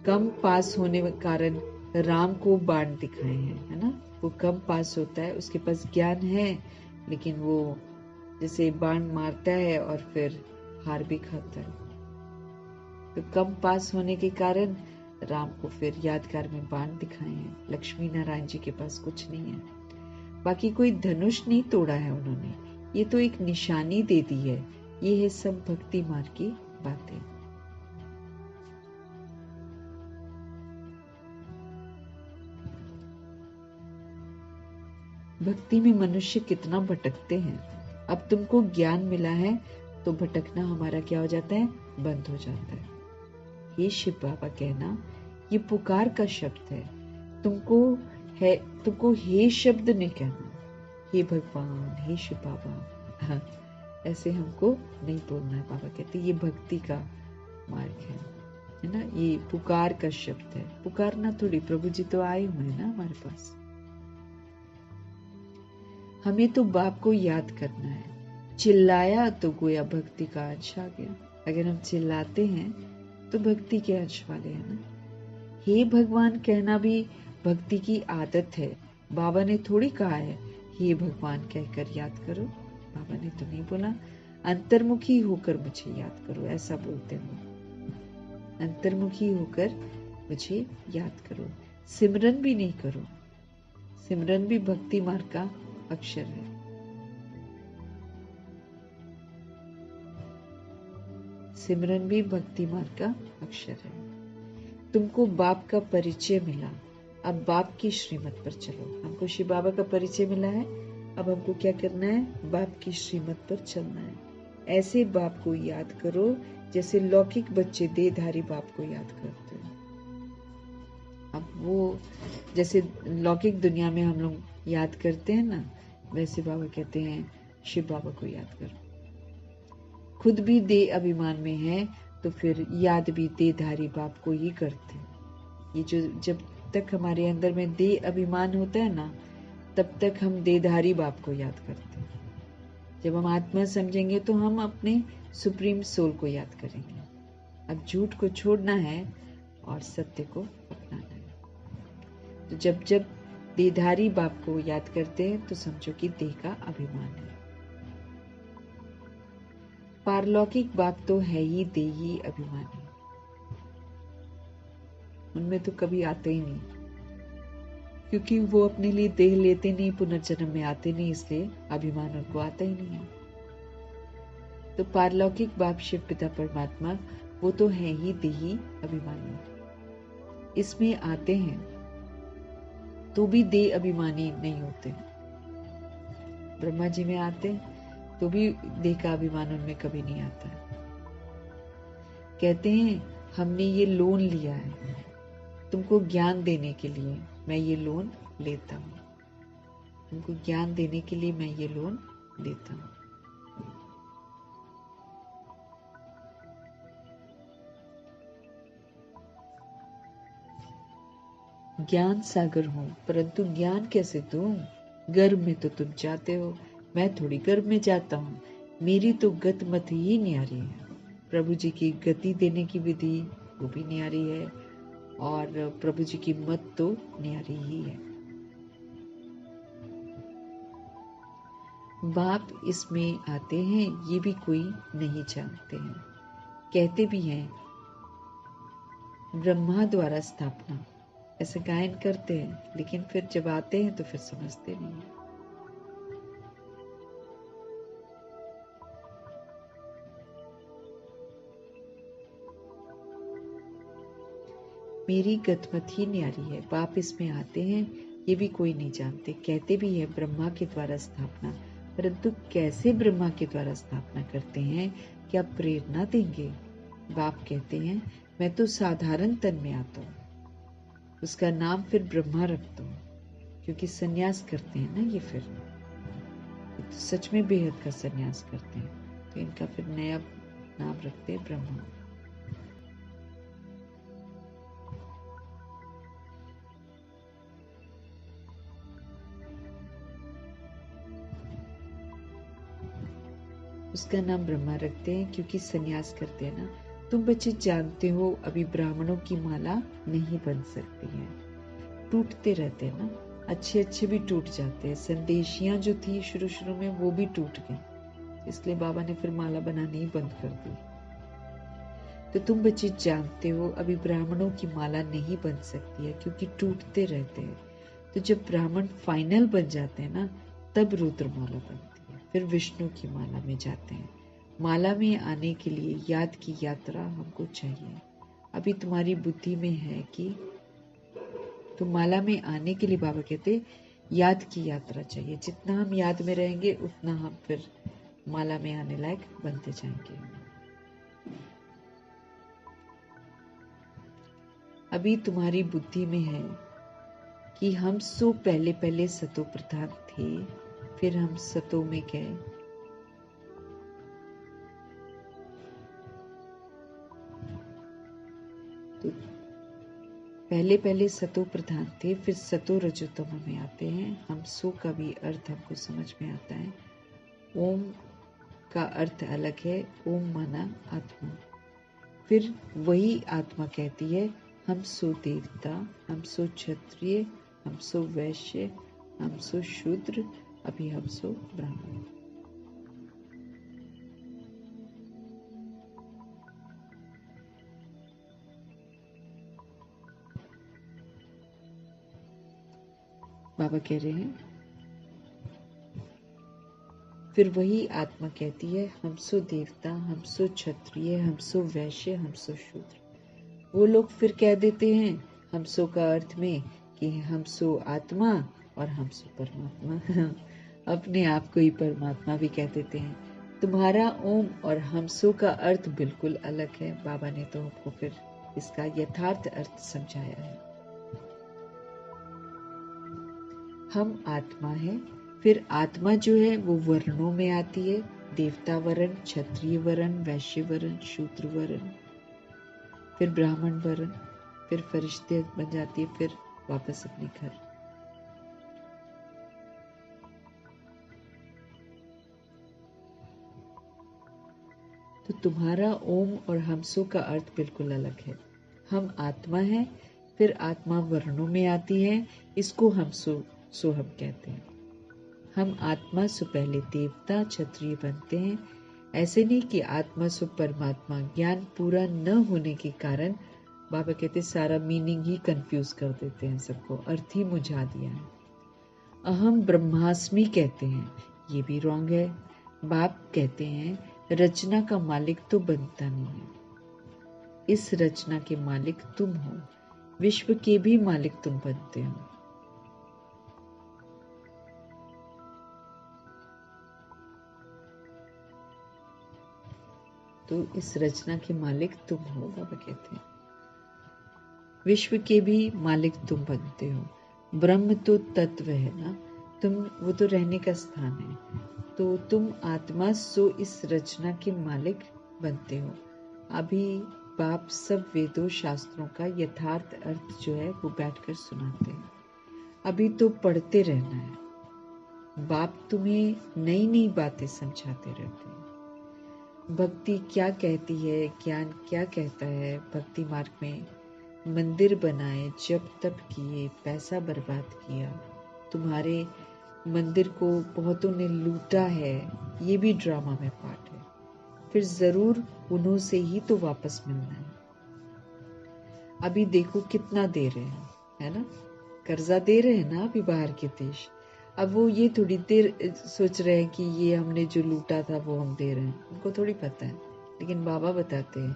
कम पास होने के कारण राम को बाण दिखाए हैं, है ना। वो कम पास होता है, उसके पास ज्ञान है, लेकिन वो जैसे बाण मारता है और फिर हार भी खाता है। तो कम पास होने के कारण राम को फिर यादगार में बाण दिखाए हैं। लक्ष्मी नारायण जी के पास कुछ नहीं है, बाकी कोई धनुष नहीं तोड़ा है उन्होंने, ये तो एक निशानी दे दी है। ये है सब भक्ति मार्ग की बातें। भक्ति में मनुष्य कितना भटकते हैं। अब तुमको ज्ञान मिला है तो भटकना हमारा क्या हो जाता है, बंद हो जाता है। ये शिव बाबा कहना, ये पुकार का शब्द है। तुमको हे शब्द नहीं कहना, हे भगवान, हे शिव बाबा, हाँ, ऐसे हमको नहीं बोलना है। बाबा कहते ये भक्ति का मार्ग है ना। ये पुकार का शब्द है, पुकारना थोड़ी, प्रभु जी तो आए हुए हैं ना हमारे पास। हमें तो बाप को याद करना है। चिल्लाया तो गोया भक्ति का अंश आ गया। अगर हम चिल्लाते हैं तो भक्ति के अंश वाले हैं ना। हे भगवान कहना भी भक्ति की आदत है। बाबा ने थोड़ी कहा है हे भगवान कहकर याद करो, बाबा ने तो नहीं बोला। अंतर्मुखी होकर मुझे याद करो, ऐसा बोलते हो। अंतर्मुखी होकर मुझे याद करो। सिमरन भी नहीं करो, सिमरन भी भक्ति मार्ग का अक्षर है। सिमरन भी भक्ति मार्ग का अक्षर है। तुमको बाप का परिचय मिला, अब बाप की श्रीमत पर चलो। हमको शिव बाबा का परिचय मिला है, अब हमको क्या करना है, बाप की श्रीमत पर चलना है। ऐसे बाप को याद करो जैसे लौकिक बच्चे देहधारी बाप को याद करते हैं। अब वो जैसे लौकिक दुनिया में हम लोग याद करते हैं ना, वैसे बाबा कहते हैं शिव बाबा को याद करो। खुद भी देह अभिमान में है तो फिर याद भी देहधारी बाप को ही करते हैं। ये जो जब तक हमारे अंदर में देह अभिमान होता है ना, तब तक हम देहधारी बाप को याद करते हैं। जब हम आत्मा समझेंगे तो हम अपने सुप्रीम सोल को याद करेंगे। अब झूठ को छोड़ना है और सत्य को अपनाना है। तो जब जब देहधारी बाप को याद करते हैं तो समझो कि देह का अभिमान है। पारलौकिक बाप तो है ही देही अभिमानी, उनमें तो कभी आते ही नहीं, क्योंकि वो अपने लिए देह लेते नहीं, पुनर्जन्म में आते नहीं, इसलिए अभिमान उनको आता ही नहीं है। तो पारलौकिक बाप शिव पिता परमात्मा वो तो है ही देही अभिमानी, इसमें आते हैं तो भी देह अभिमानी नहीं होते। ब्रह्मा जी में आते तो भी देह का अभिमान उनमें कभी नहीं आता। कहते हैं हमने ये लोन लिया है तुमको ज्ञान देने के लिए, मैं ये लोन लेता हूँ। तुमको ज्ञान देने के लिए मैं ये लोन लेता हूँ। ज्ञान सागर हूँ, परंतु ज्ञान कैसे दूं? गर्भ में तो तुम जाते हो, मैं थोड़ी गर्भ में जाता हूँ। मेरी तो गत मत ही न्यारी है। प्रभु जी की गति देने की विधि वो भी न्यारी है, और प्रभु जी की मत तो न्यारी ही है। बाप इसमें आते हैं ये भी कोई नहीं जानते हैं। कहते भी हैं ब्रह्मा द्वारा स्थापना, ऐसे गायन करते हैं, लेकिन फिर जब आते हैं तो फिर समझते नहीं हैं। मेरी गतमत ही न्यारी है, बाप इसमें आते हैं ये भी कोई नहीं जानते। कहते भी है ब्रह्मा के द्वारा स्थापना, परंतु कैसे ब्रह्मा के द्वारा स्थापना करते हैं, क्या प्रेरणा देंगे? बाप कहते हैं मैं तो साधारण तन में आता हूँ, उसका नाम फिर ब्रह्मा रखता हूँ, क्योंकि सन्यास करते हैं ना ये तो सच में बेहद का सन्यास करते हैं, तो इनका फिर नया नाम रखते हैं ब्रह्मा। उसका नाम ब्रह्मा रखते हैं क्योंकि सन्यास करते हैं ना। तुम बच्चे जानते हो अभी ब्राह्मणों की माला नहीं बन सकती है, टूटते रहते हैं ना, अच्छे अच्छे भी टूट जाते हैं। संदेशियां जो थी शुरू शुरू में वो भी टूट गई, इसलिए बाबा ने फिर माला बनानी ही बंद कर दी। तो तुम बच्चे जानते हो अभी ब्राह्मणों की माला नहीं बन सकती है क्योंकि टूटते रहते हैं। तो जब ब्राह्मण फाइनल बन जाते हैं ना, तब रुद्र माला बनती है, फिर विष्णु की माला में जाते हैं। माला में आने के लिए याद की यात्रा हमको चाहिए। अभी तुम्हारी बुद्धि में है कि तो माला में आने के लिए बाबा कहते याद की यात्रा चाहिए। जितना हम याद में रहेंगे उतना हम फिर माला में आने लायक बनते जाएंगे। अभी तुम्हारी बुद्धि में है कि हम सो पहले पहले सतो प्रधान थे, फिर हम सतो में गए। तो पहले पहले सतो प्रधान थे, फिर सतो रजोतम में आते हैं। हम सो का भी अर्थ हमको समझ में आता है। ओम का अर्थ अलग है, ओम माना आत्मा। फिर वही आत्मा कहती है हम सो देवता, हम सो क्षत्रिय, हम सो वैश्य, हम सो शूद्र, अभी हम सो ब्राह्मण। बाबा कह रहे हैं फिर वही आत्मा कहती है हम सो देवता, हम सो क्षत्रिय, हम सो वैश्य, हम सो शूद्र। वो लोग फिर कह देते हैं हम सो का अर्थ में कि हम सो आत्मा और हम सो परमात्मा। अपने आप को ही परमात्मा भी कह देते हैं। तुम्हारा ओम और हमसो का अर्थ बिल्कुल अलग है। बाबा ने तो हमको फिर इसका यथार्थ अर्थ समझाया है। हम आत्मा है, फिर आत्मा जो है वो वर्णों में आती है, देवता वर्ण, क्षत्रिय वर्ण, वैश्य वर्ण, शूद्र वर्ण, फिर ब्राह्मण वर्ण, फिर फरिश्ते बन जाती है, फिर वापस अपने घर। तो तुम्हारा ओम और हमसो का अर्थ बिल्कुल अलग है। हम आत्मा है, फिर आत्मा वर्णों में आती है, इसको हमसो सो हम कहते हैं। हम आत्मा से पहले देवता क्षत्रिय बनते हैं। ऐसे नहीं कि आत्मा से परमात्मा। ज्ञान पूरा न होने के कारण बाबा कहते सारा मीनिंग ही कंफ्यूज कर देते हैं, सबको अर्थ ही मुझा दिया है। अहम ब्रह्मास्मि कहते हैं, ये भी रॉन्ग है। बाप कहते हैं रचना का मालिक तो बनता नहीं है, इस रचना के मालिक तुम हो, विश्व के भी मालिक तुम बनते हो। तो इस रचना के मालिक तुम हो, बाबा कहते हैं विश्व के भी मालिक तुम बनते हो। ब्रह्म तो तत्व है ना, तुम वो तो रहने का स्थान है। तो तुम आत्मा सो इस रचना के मालिक बनते हो। अभी बाप सब वेदों शास्त्रों का यथार्थ अर्थ जो है वो बैठकर सुनाते हैं। अभी तो पढ़ते रहना है। बाप तुम्हें नई नई बातें समझाते रहते हैं। भक्ति क्या कहती है, ज्ञान क्या कहता है। भक्ति मार्ग में मंदिर बनाए, जप तप किए, पैसा बर्बाद किया, तुम्हारे मंदिर को बहुतों ने लूटा है, ये भी ड्रामा में पार्ट है। फिर जरूर उन्हों से ही तो वापस मिलना है। अभी देखो कितना दे रहे हैं, है ना। कर्जा दे रहे हैं ना अभी बाहर के देश। अब वो ये थोड़ी देर सोच रहे हैं कि ये हमने जो लूटा था वो हम दे रहे हैं, उनको थोड़ी पता है। लेकिन बाबा बताते हैं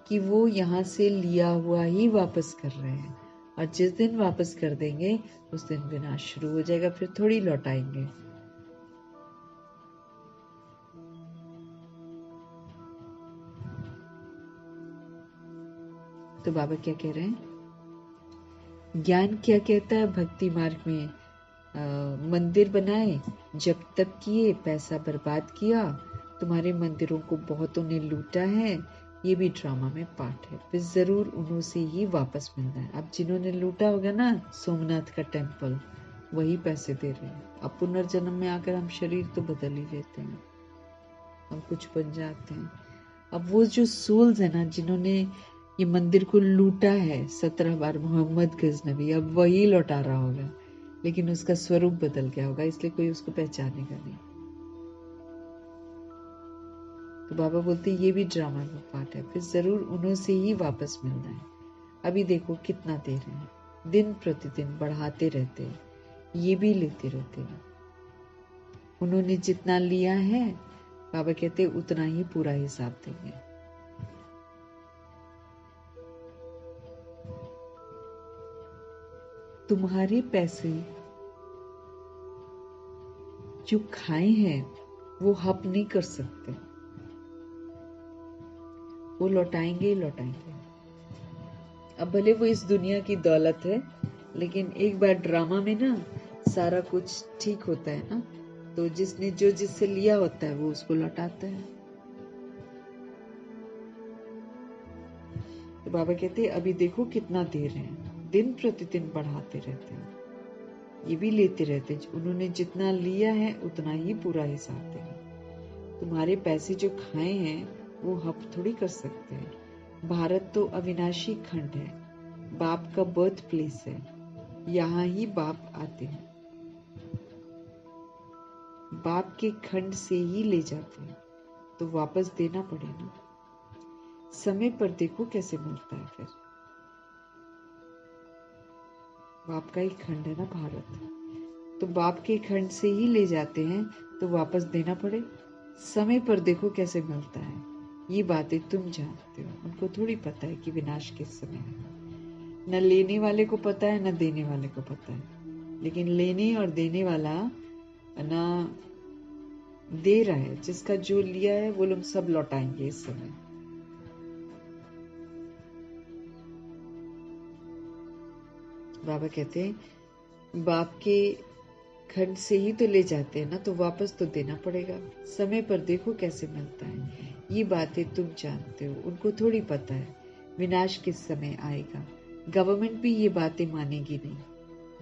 कि वो यहाँ से लिया हुआ ही वापस कर रहे हैं, और जिस दिन वापस कर देंगे उस दिन विनाश शुरू हो जाएगा, फिर थोड़ी लौटाएंगे। तो बाबा क्या कह रहे हैं, ज्ञान क्या कहता है भक्ति मार्ग में, मंदिर बनाए, जब तब किए, पैसा बर्बाद किया, तुम्हारे मंदिरों को बहुतों ने लूटा है, ये भी ड्रामा में पार्ट है, फिर जरूर उन्हों से ही वापस मिलना है। अब जिन्होंने लूटा होगा ना सोमनाथ का टेम्पल, वही पैसे दे रहे हैं। अब पुनर्जन्म में आकर हम शरीर तो बदल ही लेते हैं, हम कुछ बन जाते हैं। अब वो जो सोल्स है ना जिन्होंने ये मंदिर को लूटा है 17 बार, मोहम्मद गजनबी अब वही लौटा रहा होगा, लेकिन उसका स्वरूप बदल गया होगा, इसलिए कोई उसको पहचानेगा नहीं। तो बाबा बोलते ये भी ड्रामा का पार्ट है, फिर जरूर उन्हों से ही वापस मिलना है। अभी देखो कितना दे रहे हैं, दिन प्रतिदिन बढ़ाते रहते हैं, ये भी लेते रहते हैं। उन्होंने जितना लिया है बाबा कहते उतना ही पूरा हिसाब देंगे। तुम्हारे पैसे जो खाए हैं वो हप नहीं कर सकते, वो लौटाएंगे ही लौटाएंगे। अब भले वो इस दुनिया की दौलत है, लेकिन एक बार ड्रामा में ना सारा कुछ ठीक होता है ना, तो जिसने जो जिससे लिया होता है वो उसको लौटाता है। तो बाबा कहते हैं अभी देखो कितना दे रहे हैं, दिन प्रतिदिन बढ़ाते रहते हैं, ये भी लेते रहते हैं। उन्होंने जितना लिया है उतना ही पूरा हिसाब देंगे। तुम्हारे पैसे जो खाए हैं वो हप थोड़ी कर सकते हैं। भारत तो अविनाशी खंड है, बाप का बर्थ प्लेस है, यहाँ ही बाप आते हैं, बाप के खंड से ही ले जाते हैं, तो वापस देना पड़े ना। समय पर देखो कैसे मिलता है फिर। बाप का ही खंड है ना भारत, तो बाप के खंड से ही ले जाते हैं, तो वापस देना पड़े। समय पर देखो कैसे मिलता है। ये बातें तुम जानते हो, उनको थोड़ी पता है कि विनाश किस समय है। न लेने वाले को पता है न देने वाले को पता है, लेकिन लेने और देने वाला ना दे रहा है, जिसका जो लिया है वो लोग सब लौटाएंगे इस समय। बाबा कहते हैं बाप के खंड से ही तो ले जाते हैं ना, तो वापस तो देना पड़ेगा। समय पर देखो कैसे मिलता है। ये बातें तुम जानते हो, उनको थोड़ी पता है विनाश किस समय आएगा। गवर्नमेंट भी ये बातें मानेगी नहीं।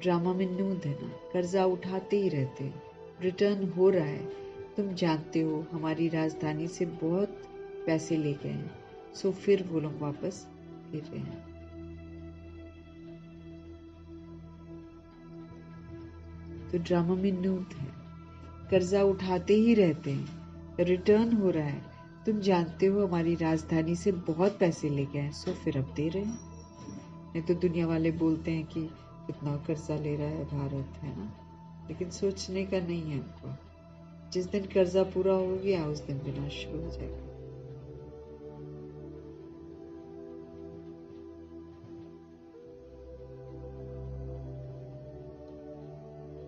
ड्रामा में नूंद है ना, कर्जा उठाते ही रहते हैं, रिटर्न हो रहा है। तुम जानते हो हमारी राजधानी से बहुत पैसे ले गए हैं, सो फिर वो लोग वापस फिर रहे हैं। तो ड्रामा में नूंद है, कर्जा उठाते ही रहते हैं, रिटर्न हो रहा है। तुम जानते हो हमारी राजधानी से बहुत पैसे ले गए हैं, सो फिर अब दे रहे हैं। नहीं तो दुनिया वाले बोलते हैं कि इतना कर्जा ले रहा है भारत, है ना, लेकिन सोचने का नहीं है उनको। जिस दिन कर्जा पूरा हो गया उस दिन विनाश शुरू हो जाएगा।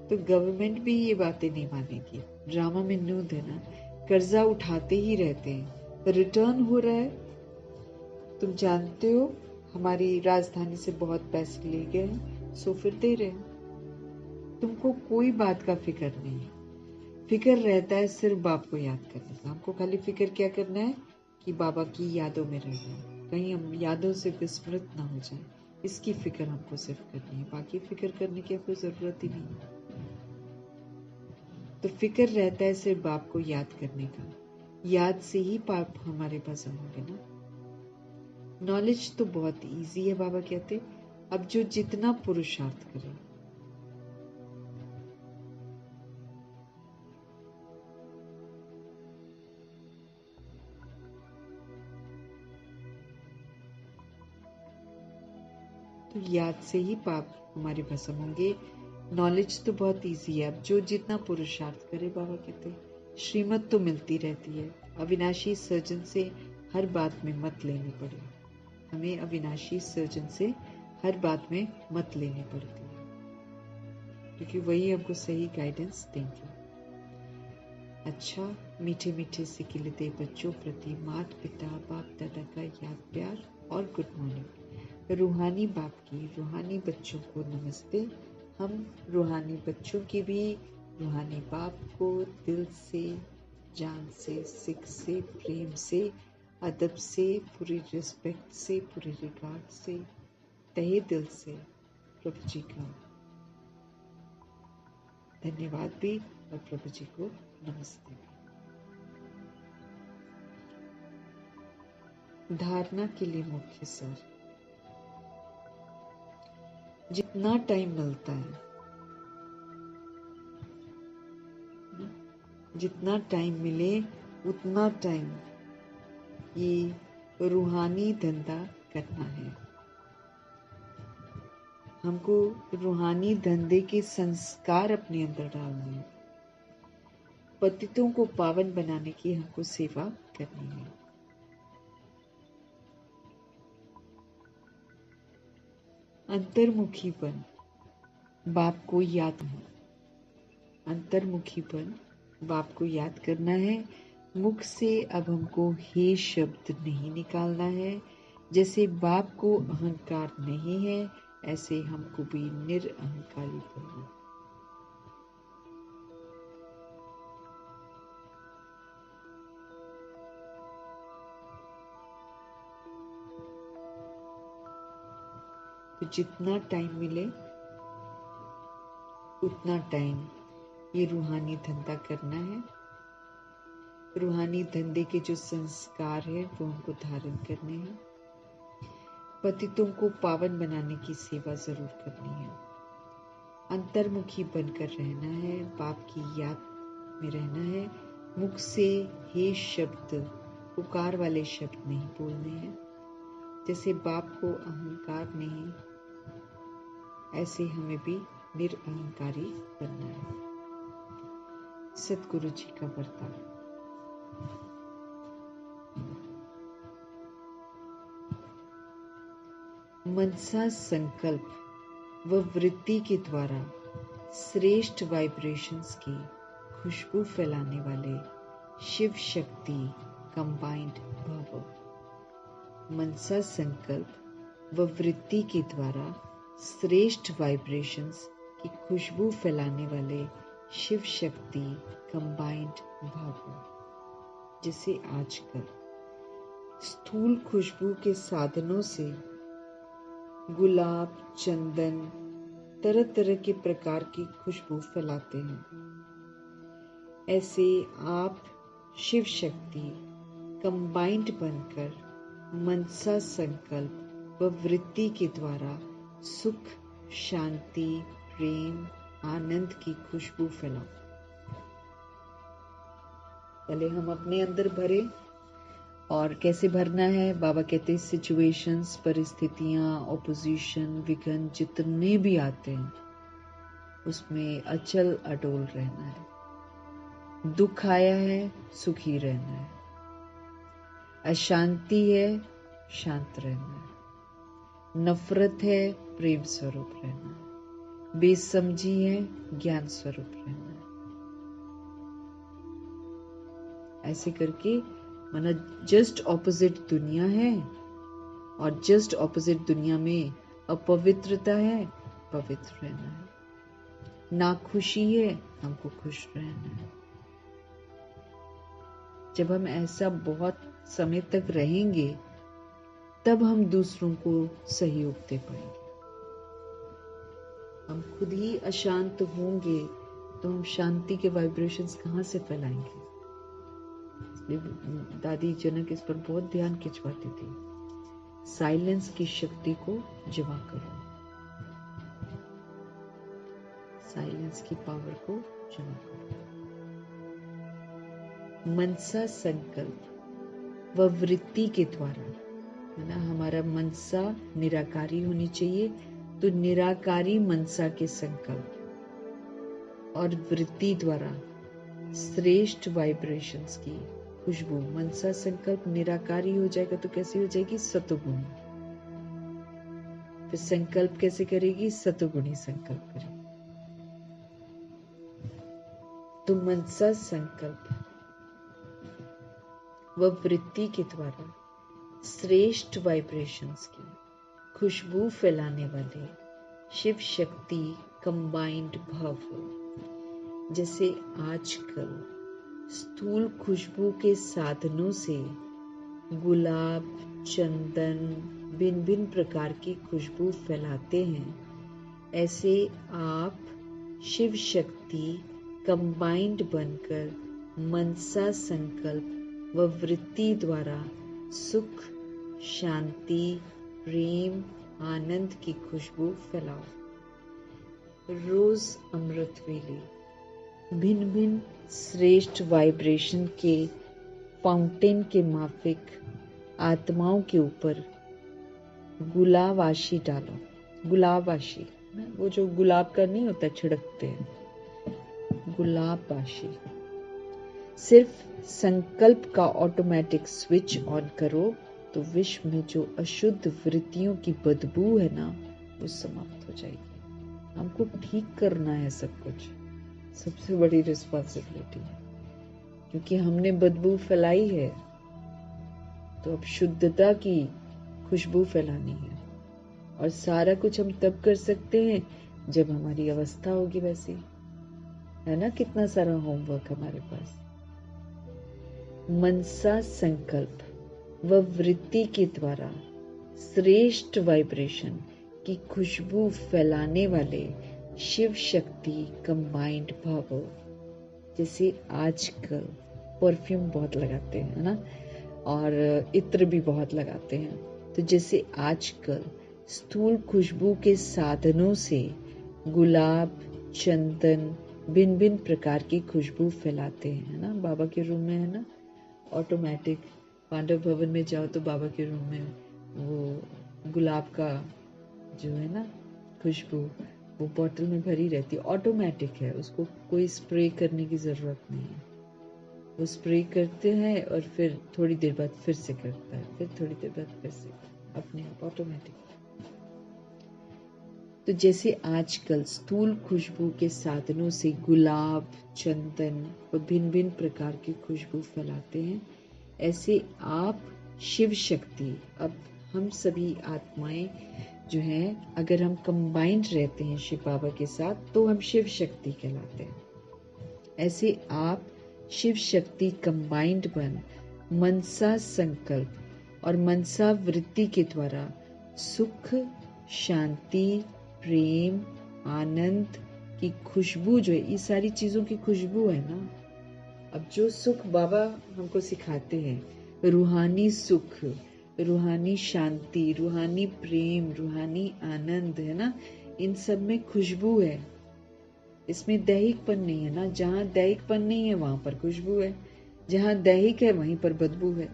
तो गवर्नमेंट भी ये बातें नहीं मानेगी। ड्रामा में नूंद है ना, कर्जा उठाते ही रहते हैं, रिटर्न हो रहा है। तुम जानते हो हमारी राजधानी से बहुत पैसे ले गए हैं, सो फिर दे रहे हैं। तुमको कोई बात का फिक्र नहीं है। फिक्र रहता है सिर्फ बाप को याद करने का। हमको खाली फिक्र क्या करना है कि बाबा की यादों में रहना है, कहीं हम यादों से विस्मृत ना हो जाए, इसकी फिक्र हमको सिर्फ करनी है। बाकी फिक्र करने की कोई जरूरत ही नहीं है। तो फिक्र रहता है सिर्फ बाप को याद करने का। याद से ही पाप हमारे पास होंगे ना। नॉलेज तो बहुत इजी है, बाबा कहते अब जो जितना पुरुषार्थ करे। तो याद से ही पाप हमारे भस्म होंगे। नॉलेज तो बहुत इजी है, अब जो जितना पुरुषार्थ करे, बाबा कहते हैं श्रीमत तो मिलती रहती है। अविनाशी सर्जन से हर बात में मत लेनी पड़े, हमें अविनाशी सर्जन से हर बात में मत लेनी पड़ती है, क्योंकि वही हमको सही गाइडेंस देंगे। अच्छा, मीठे मीठे से खिलते बच्चों प्रति माता पिता बाप दादा का याद प्यार और गुड मॉर्निंग। रूहानी बाप की रूहानी बच्चों को नमस्ते। हम रूहानी बच्चों की भी रूहानी बाप को दिल से, जान से, सिख से, प्रेम से, अदब से, पूरी रिस्पेक्ट से, पूरी रिगार्ड से, तहे दिल से प्रभु जी का धन्यवाद भी और प्रभु जी को नमस्ते। धारणा के लिए मुख्य सार, जितना टाइम मिलता है, जितना टाइम मिले उतना टाइम ये रूहानी धंधा करना है। हमको रूहानी धंधे के संस्कार अपने अंदर डालने हैं। पतितों को पावन बनाने की हमको सेवा करनी है। अंतर्मुखीपन बाप को याद है, अंतर्मुखीपन बाप को याद करना है। मुख से अब हमको हे शब्द नहीं निकालना है। जैसे बाप को अहंकार नहीं है, ऐसे हमको भी निरअहंकारी बनना है। तो जितना टाइम मिले उतना टाइम ये रूहानी धंधा करना है। रूहानी धंधे के जो संस्कार है वो हमको धारण करने हैं। पतितों को पावन बनाने की सेवा जरूर करनी है। अंतर्मुखी बनकर रहना है, बाप की याद में रहना है। मुख से हे शब्द, पुकार वाले शब्द नहीं बोलने हैं। जैसे बाप को अहंकार नहीं, ऐसे हमें भी निरअहंकारी बनना है। सतगुरु जी का बर्ताव। मनसा संकल्प व वृत्ति के द्वारा श्रेष्ठ वाइब्रेशंस की खुशबू फैलाने वाले शिव शक्ति कंबाइंड भव। मनसा संकल्प व वृत्ति के द्वारा श्रेष्ठ वाइब्रेशंस की खुशबू फैलाने वाले शिव शक्ति कंबाइंड भव। जैसे आजकल स्थूल खुशबू के साधनों से गुलाब, चंदन, तरह तरह के प्रकार की खुशबू फैलाते हैं, ऐसे आप शिव शक्ति कंबाइंड बनकर मनसा संकल्प व वृत्ति के द्वारा सुख, शांति, प्रेम, आनंद की खुशबू फैलाओ। पहले हम अपने अंदर भरे, और कैसे भरना है बाबा कहते हैं सिचुएशंस, परिस्थितियां, ऑपोजिशन, विघ्न जितने भी आते हैं उसमें अचल अटोल रहना है। दुख आया है, सुखी रहना है। अशांति है, शांत रहना है। नफरत है, प्रेम स्वरूप रहना है। बेसमझी है, ज्ञान स्वरूप रहना है। ऐसे करके माना जस्ट ऑपोजिट दुनिया है, और जस्ट ऑपोजिट दुनिया में अपवित्रता है, पवित्र रहना है। ना खुशी है, हमको खुश रहना है। जब हम ऐसा बहुत समय तक रहेंगे तब हम दूसरों को सहयोग दे पाएंगे। हम खुद ही अशांत होंगे तो हम शांति के वाइब्रेशंस कहाँ से फैलाएंगे। दादी जनक इस पर बहुत ध्यान खिंचवाती थी। साइलेंस की शक्ति को जमा करो, साइलेंस की पावर को जमा करो। मनसा संकल्प व वृत्ति के द्वारा, है ना, हमारा मनसा निराकारी होनी चाहिए, तो निराकारी मनसा के संकल्प और वृत्ति द्वारा श्रेष्ठ वाइब्रेशंस की खुशबू, मनसा संकल्प निराकारी हो जाएगा तो कैसी हो जाएगी? सतोगुणी। फिर संकल्प कैसे करेगी? सतोगुणी संकल्प करेगी। तो मनसा संकल्प व वृत्ति के द्वारा श्रेष्ठ वाइब्रेशंस की खुशबू फैलाने वाले शिव शक्ति कंबाइंड भाव, जैसे आजकल स्थूल खुशबू के साधनों से गुलाब, चंदन, भिन्न भिन्न प्रकार की खुशबू फैलाते हैं, ऐसे आप शिव शक्ति कंबाइंड बनकर मनसा संकल्प व वृत्ति द्वारा सुख, शांति, प्रेम, आनंद की खुशबू फैलाओ। रोज अमृत वेले भिन्न भिन्न श्रेष्ठ वाइब्रेशन के फाउंटेन के माफिक आत्माओं के ऊपर गुलाबाशी डालो। गुलाबाशी, वो जो गुलाब का नहीं होता, छिड़कते हैं, गुलाबाशी। सिर्फ संकल्प का ऑटोमेटिक स्विच ऑन करो तो विश्व में जो अशुद्ध वृत्तियों की बदबू है ना, वो समाप्त हो जाएगी। हमको ठीक करना है सब कुछ, सबसे बड़ी रिस्पॉन्सिबिलिटी है, क्योंकि हमने बदबू फैलाई है तो अब शुद्धता की खुशबू फैलानी है। और सारा कुछ हम तब कर सकते हैं जब हमारी अवस्था होगी वैसी, है ना। कितना सारा होमवर्क हमारे पास। मनसा संकल्प व वृत्ति के द्वारा श्रेष्ठ वाइब्रेशन की खुशबू फैलाने वाले शिव शक्ति कंबाइंड भावों, जैसे आजकल परफ्यूम बहुत लगाते हैं ना, और इत्र भी बहुत लगाते हैं, तो जैसे आजकल स्थूल खुशबू के साधनों से गुलाब, चंदन, भिन्न भिन्न प्रकार की खुशबू फैलाते हैं ना। बाबा के रूम में है ना ऑटोमेटिक, पांडव भवन में जाओ तो बाबा के रूम में वो गुलाब का जो है ना खुशबू, वो बॉटल में भरी रहती है, ऑटोमेटिक है, उसको कोई स्प्रे करने की जरूरत नहीं है। वो स्प्रे करते हैं और फिर थोड़ी देर बाद फिर से करता है, फिर थोड़ी देर बाद फिर से, अपने आप ऑटोमेटिक। तो जैसे आजकल स्थूल खुशबू के साधनों से गुलाब, चंदन व भिन्न भिन्न प्रकार की खुशबू फैलाते हैं, ऐसे आप शिव शक्ति, अब हम सभी आत्माएं जो हैं, अगर हम कंबाइंड रहते हैं शिव बाबा के साथ तो हम शिव शक्ति कहलाते हैं। ऐसे आप शिव शक्ति कंबाइंड बन मनसा संकल्प और मनसा वृत्ति के द्वारा सुख, शांति, प्रेम, आनंद की खुशबू, जो है ये सारी चीजों की खुशबू है ना। अब जो सुख बाबा हमको सिखाते हैं, रूहानी सुख, रूहानी शांति, रूहानी प्रेम, रूहानी आनंद, है ना, इन सब में खुशबू है। इसमें दैहिकपन नहीं है ना। जहां दैहिकपन नहीं है वहां पर खुशबू है, जहां दैहिक है वहीं पर बदबू है।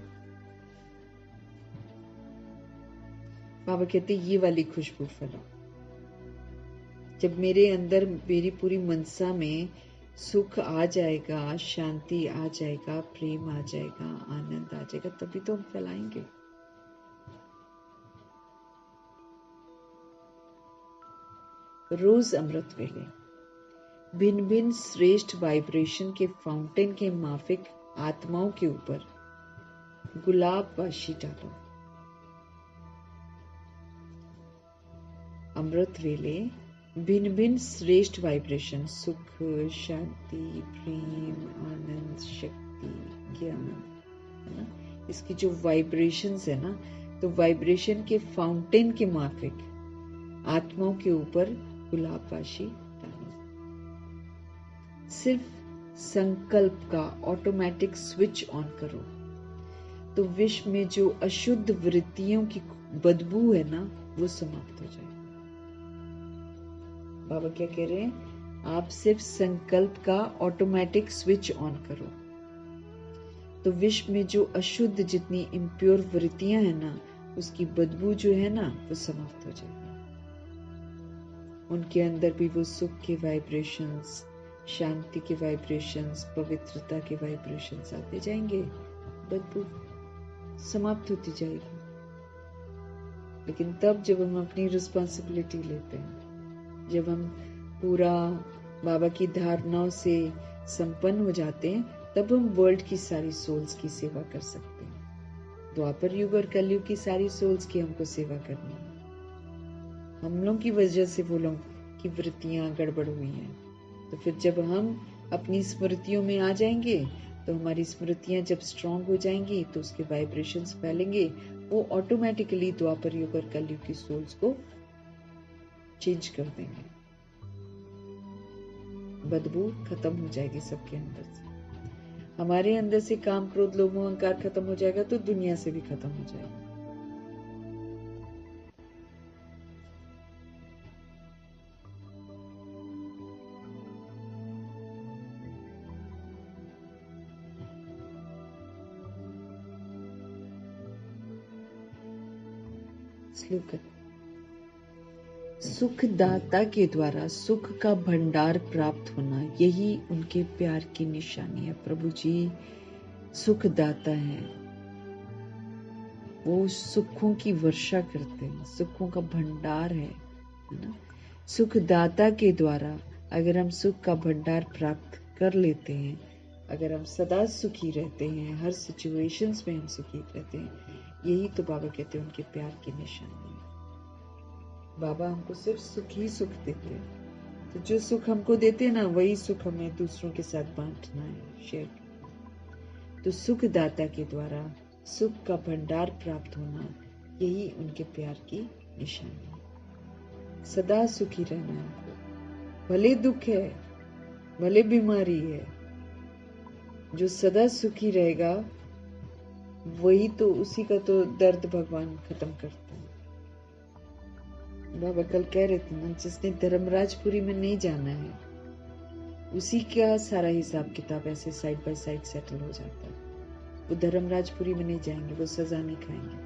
बाबा कहते ये वाली खुशबू फैलाओ। जब मेरे अंदर, मेरी पूरी मनसा में सुख आ जाएगा, शांति आ जाएगा, प्रेम आ जाएगा, आनंद आ जाएगा, तभी तो हम फैलाएंगे। रोज अमृत वेले भिन्न भिन्न श्रेष्ठ वाइब्रेशन के फाउंटेन के माफिक आत्माओं के ऊपर गुलाब वाशी डालो। अमृत वेले भिन्न भिन्न श्रेष्ठ वाइब्रेशन, सुख, शांति, प्रेम, आनंद, शक्ति, ज्ञान, है ना, इसकी जो वाइब्रेशंस है ना, तो वाइब्रेशन के फाउंटेन के माफिक आत्माओं के ऊपर गुलाब वाशी डालो। सिर्फ संकल्प का ऑटोमेटिक स्विच ऑन करो तो विश्व में जो अशुद्ध वृत्तियों की बदबू है ना, वो समाप्त हो जाए। बाबा क्या कह रहे हैं? आप सिर्फ संकल्प का ऑटोमेटिक स्विच ऑन करो तो विश्व में जो अशुद्ध, जितनी इम्प्योर वृत्तियां हैं ना, उसकी बदबू जो है ना, वो समाप्त हो जाएगी। उनके अंदर भी वो सुख के वाइब्रेशंस, शांति के वाइब्रेशंस, पवित्रता के वाइब्रेशंस आते जाएंगे, बदबू समाप्त होती जाएगी। लेकिन तब जब हम अपनी रिस्पॉन्सिबिलिटी लेते हैं, जब हम पूरा बाबा की धारणाओं से संपन्न हो जाते हैं, तब हम वर्ल्ड की सारी सोल्स की सेवा कर सकते हैं। द्वापर युग और कलयुग की सारी सोल्स की हमको सेवा करनी है। हम लोग की वजह से वो लोग की वृत्तियां गड़बड़ हुई हैं, तो फिर जब हम अपनी स्मृतियों में आ जाएंगे, तो हमारी स्मृतियां जब स्ट्रांग हो जाएंगी, तो उसके वाइब्रेशंस फैलेंगे, वो ऑटोमेटिकली द्वापर युग और कलयुग की सोल्स को चेंज कर देंगे। बदबू खत्म हो जाएगी सबके अंदर से। हमारे अंदर से काम, क्रोध, लोभ, अहंकार खत्म हो जाएगा, तो दुनिया से भी खत्म हो जाएगा। श्लोक। सुखदाता के द्वारा सुख का भंडार प्राप्त होना, यही उनके प्यार की निशानी है। प्रभु जी सुखदाता हैं, वो सुखों की वर्षा करते हैं, सुखों का भंडार है ना। सुखदाता के द्वारा अगर हम सुख का भंडार प्राप्त कर लेते हैं, अगर हम सदा सुखी रहते हैं, हर सिचुएशंस में हम सुखी रहते हैं, यही तो बाबा कहते हैं उनके प्यार की निशानी है। बाबा हमको सिर्फ सुख ही सुख देते हैं, तो जो सुख हमको देते हैं ना, वही सुख हमें दूसरों के साथ बांटना है, शेयर करना। तो सुखदाता के द्वारा सुख का भंडार प्राप्त होना, यही उनके प्यार की निशानी है। सदा सुखी रहना है हमको, भले दुख है, भले बीमारी है, जो सदा सुखी रहेगा वही तो, उसी का तो दर्द भगवान खत्म करते हैं। बाबा कल कह रहे थे ना, जिसने धर्मराजपुरी में नहीं जाना है, उसी का सारा हिसाब किताब ऐसे साइड बाय साइड सेटल हो जाता है। वो धर्मराजपुरी में नहीं जाएंगे, वो सजा नहीं खाएंगे।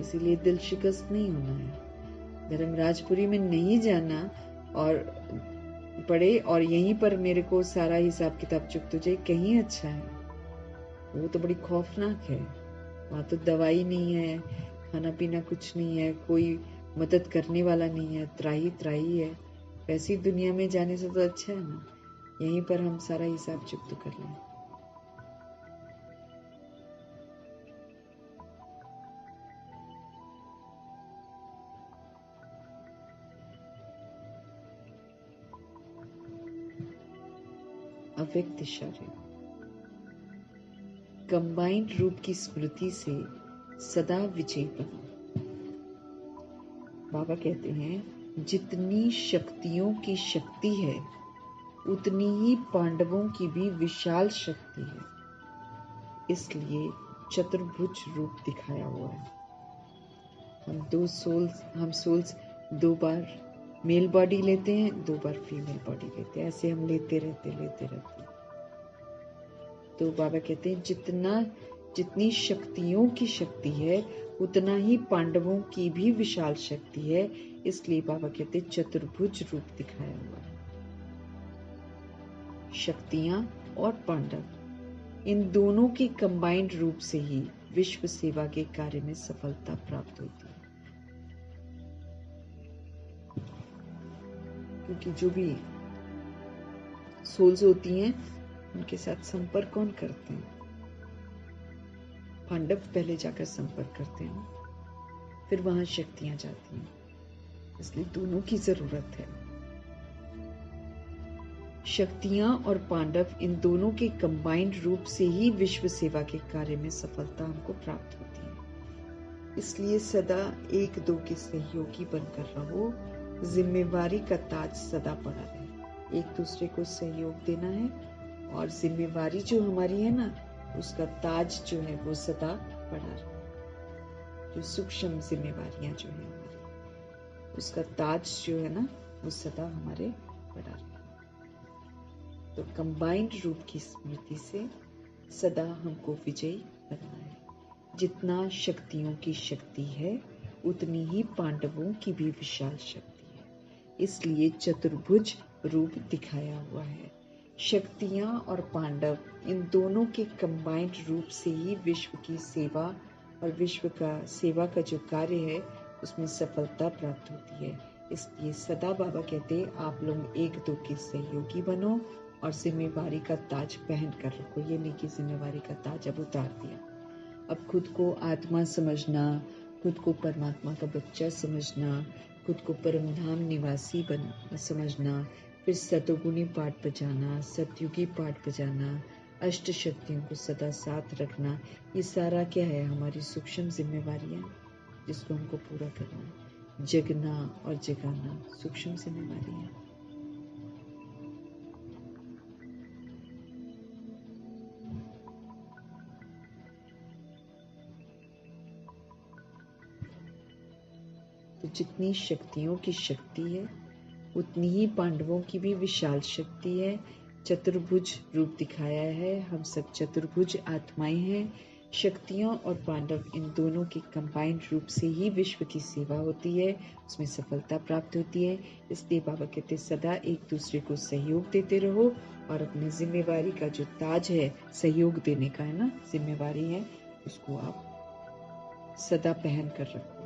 इसीलिए दिल शिकस्त नहीं होना है, धर्मराजपुरी में नहीं जाना और पड़े और यहीं पर मेरे को सारा हिसाब किताब चुक तो जाए, कहीं अच्छा है। वो तो बड़ी खौफनाक है। वहां तो दवाई नहीं है, खाना पीना कुछ नहीं है, कोई मदद करने वाला नहीं है, त्राही त्राही है। वैसी दुनिया में जाने से तो अच्छा है ना, यहीं पर हम सारा हिसाब चुक तो कर लें। अव्यक्त इशारे, कंबाइंड रूप की स्मृति से सदा विजयी बनो। बाबा कहते हैं जितनी शक्तियों की शक्ति है, उतनी ही पांडवों की भी विशाल शक्ति है, इसलिए चतुर्भुज रूप दिखाया हुआ है। हम सोल्स 2 बार मेल बॉडी लेते हैं, 2 बार फीमेल बॉडी लेते हैं, ऐसे हम लेते रहते। तो बाबा कहते हैं जितनी शक्तियों की शक्ति है, उतना ही पांडवों की भी विशाल शक्ति है, इसलिए बाबा कहते हैं चतुर्भुज रूप दिखाया हुआ है। शक्तियां और पांडव, इन दोनों के कंबाइंड रूप से ही विश्व सेवा के कार्य में सफलता प्राप्त होती है। क्योंकि जो भी सोल्स होती हैं, उनके साथ संपर्क कौन करते हैं? पांडव पहले जाकर संपर्क करते हैं, फिर वहां शक्तियां जाती हैं, इसलिए दोनों की जरूरत है। शक्तियां और पांडव, इन दोनों के कंबाइंड रूप से ही विश्व सेवा के कार्य में सफलता हमको प्राप्त होती है। इसलिए सदा एक दो के सहयोगी बनकर रहो, जिम्मेवारी का ताज सदा पड़ा रहे। एक दूसरे को सहयोग देना है, और जिम्मेवारी जो हमारी है ना, उसका ताज जो है वो सदा पड़ा रहे। जो सूक्ष्म जिम्मेवारियां जो है हमारी, उसका ताज जो है ना, वो सदा हमारे पड़ा रहे। तो कंबाइंड रूप की स्मृति से सदा हमको विजयी बनना है। जितना शक्तियों की शक्ति है, उतनी ही पांडवों की भी विशाल शक्ति है। इसलिए चतुर्भुज रूप दिखाया हुआ है। शक्तियां और पांडव इन दोनों के कंबाइंड रूप से ही विश्व की सेवा और विश्व का सेवा का जो कार्य है उसमें सफलता प्राप्त होती है। इसलिए सदा बाबा कहते हैं आप लोग एक दो के सहयोगी बनो और जिम्मेवारी का ताज पहन कर रखो। ये नहीं कि जिम्मेवारी का ताज अब उतार दिया। अब खुद को आत्मा समझना, खुद को परमात्मा का बच्चा समझना, खुद को परमधाम निवासी समझना, फिर सतोगुणी पाठ बजाना, सतयुगी पाठ बजाना, अष्ट शक्तियों को सदा साथ रखना, ये सारा क्या है? हमारी सूक्ष्म जिम्मेवारियां जिसको हमको पूरा करना है। जगना और जगाना सूक्ष्म जिम्मेवारी है। तो जितनी शक्तियों की शक्ति है उतनी ही पांडवों की भी विशाल शक्ति है। चतुर्भुज रूप दिखाया है। हम सब चतुर्भुज आत्माएं हैं। शक्तियां और पांडव इन दोनों के कंबाइंड रूप से ही विश्व की सेवा होती है, उसमें सफलता प्राप्त होती है। इसलिए बाबा कहते सदा एक दूसरे को सहयोग देते रहो और अपनी जिम्मेवारी का जो ताज है, सहयोग देने का है ना, जिम्मेवारी है, उसको आप सदा पहन कर रखो।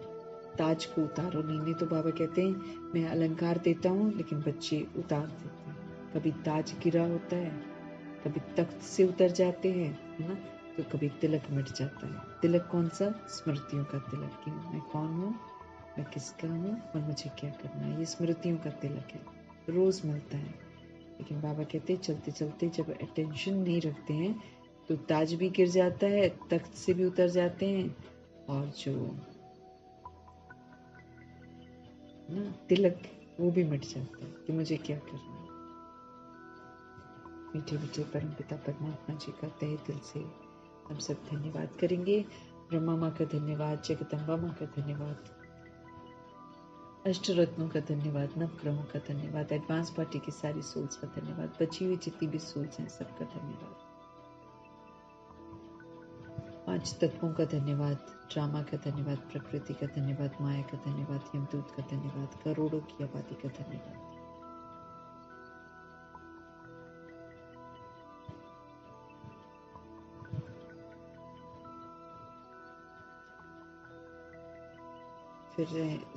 ताज को उतारो नहीं तो बाबा कहते हैं मैं अलंकार देता हूँ लेकिन बच्चे उतार देते हैं। कभी ताज गिरा होता है, कभी तख्त से उतर जाते हैं, है ना, तो कभी तिलक मिट जाता है। तिलक कौन सा? स्मृतियों का तिलक कि मैं कौन हूँ, मैं किसका हूँ और मुझे क्या करना है। ये स्मृतियों का तिलक है, रोज मिलता है। लेकिन बाबा कहते हैं चलते चलते जब अटेंशन नहीं रखते हैं तो ताज भी गिर जाता है, तख्त से भी उतर जाते हैं और जो ना तिलक वो भी मिट जाता है कि मुझे क्या करना है। मीठे मीठे परमपिता परमात्मा जी का तहे दिल से हम सब धन्यवाद करेंगे। ब्रह्मा माँ का धन्यवाद, जगदम्बा माँ का धन्यवाद, अष्टरत्नों का धन्यवाद, नवग्रहों का धन्यवाद, एडवांस पार्टी की सारी सोल्स का धन्यवाद, बची हुई जितनी भी सोल्स हैं सबका धन्यवाद, 5 तत्वों का धन्यवाद, ड्रामा का धन्यवाद, प्रकृति का धन्यवाद, माया का धन्यवाद, यमदूत का धन्यवाद, करोड़ों की आबादी का धन्यवाद। फिर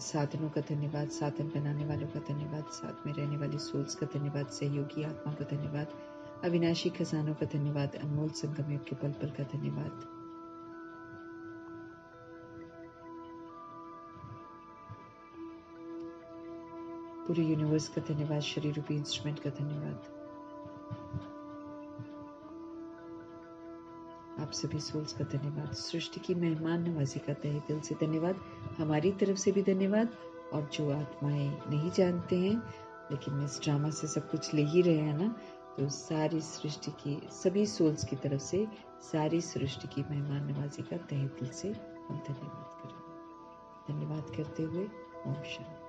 साधनों का धन्यवाद, साधन बनाने वालों का धन्यवाद, साथ में रहने वाली सोल्स का धन्यवाद, सहयोगी आत्मा का धन्यवाद, अविनाशी खजानों का धन्यवाद, अनमोल संगम युग के पल पल का धन्यवाद, पूरे यूनिवर्स का धन्यवाद, शरीर रूपी इंस्ट्रूमेंट का धन्यवाद, आप सभी सोल्स का धन्यवाद, सृष्टि की मेहमान नवाजी का तहे दिल से धन्यवाद, हमारी तरफ से भी धन्यवाद। और जो आत्माएं नहीं जानते हैं लेकिन इस ड्रामा से सब कुछ ले ही रहे हैं ना, तो सारी सृष्टि की सभी सोल्स की तरफ से सारी सृष्टि की मेहमान नवाजी का तहे दिल से हम धन्यवाद करेंगे। धन्यवाद करते हुए ओम शांति।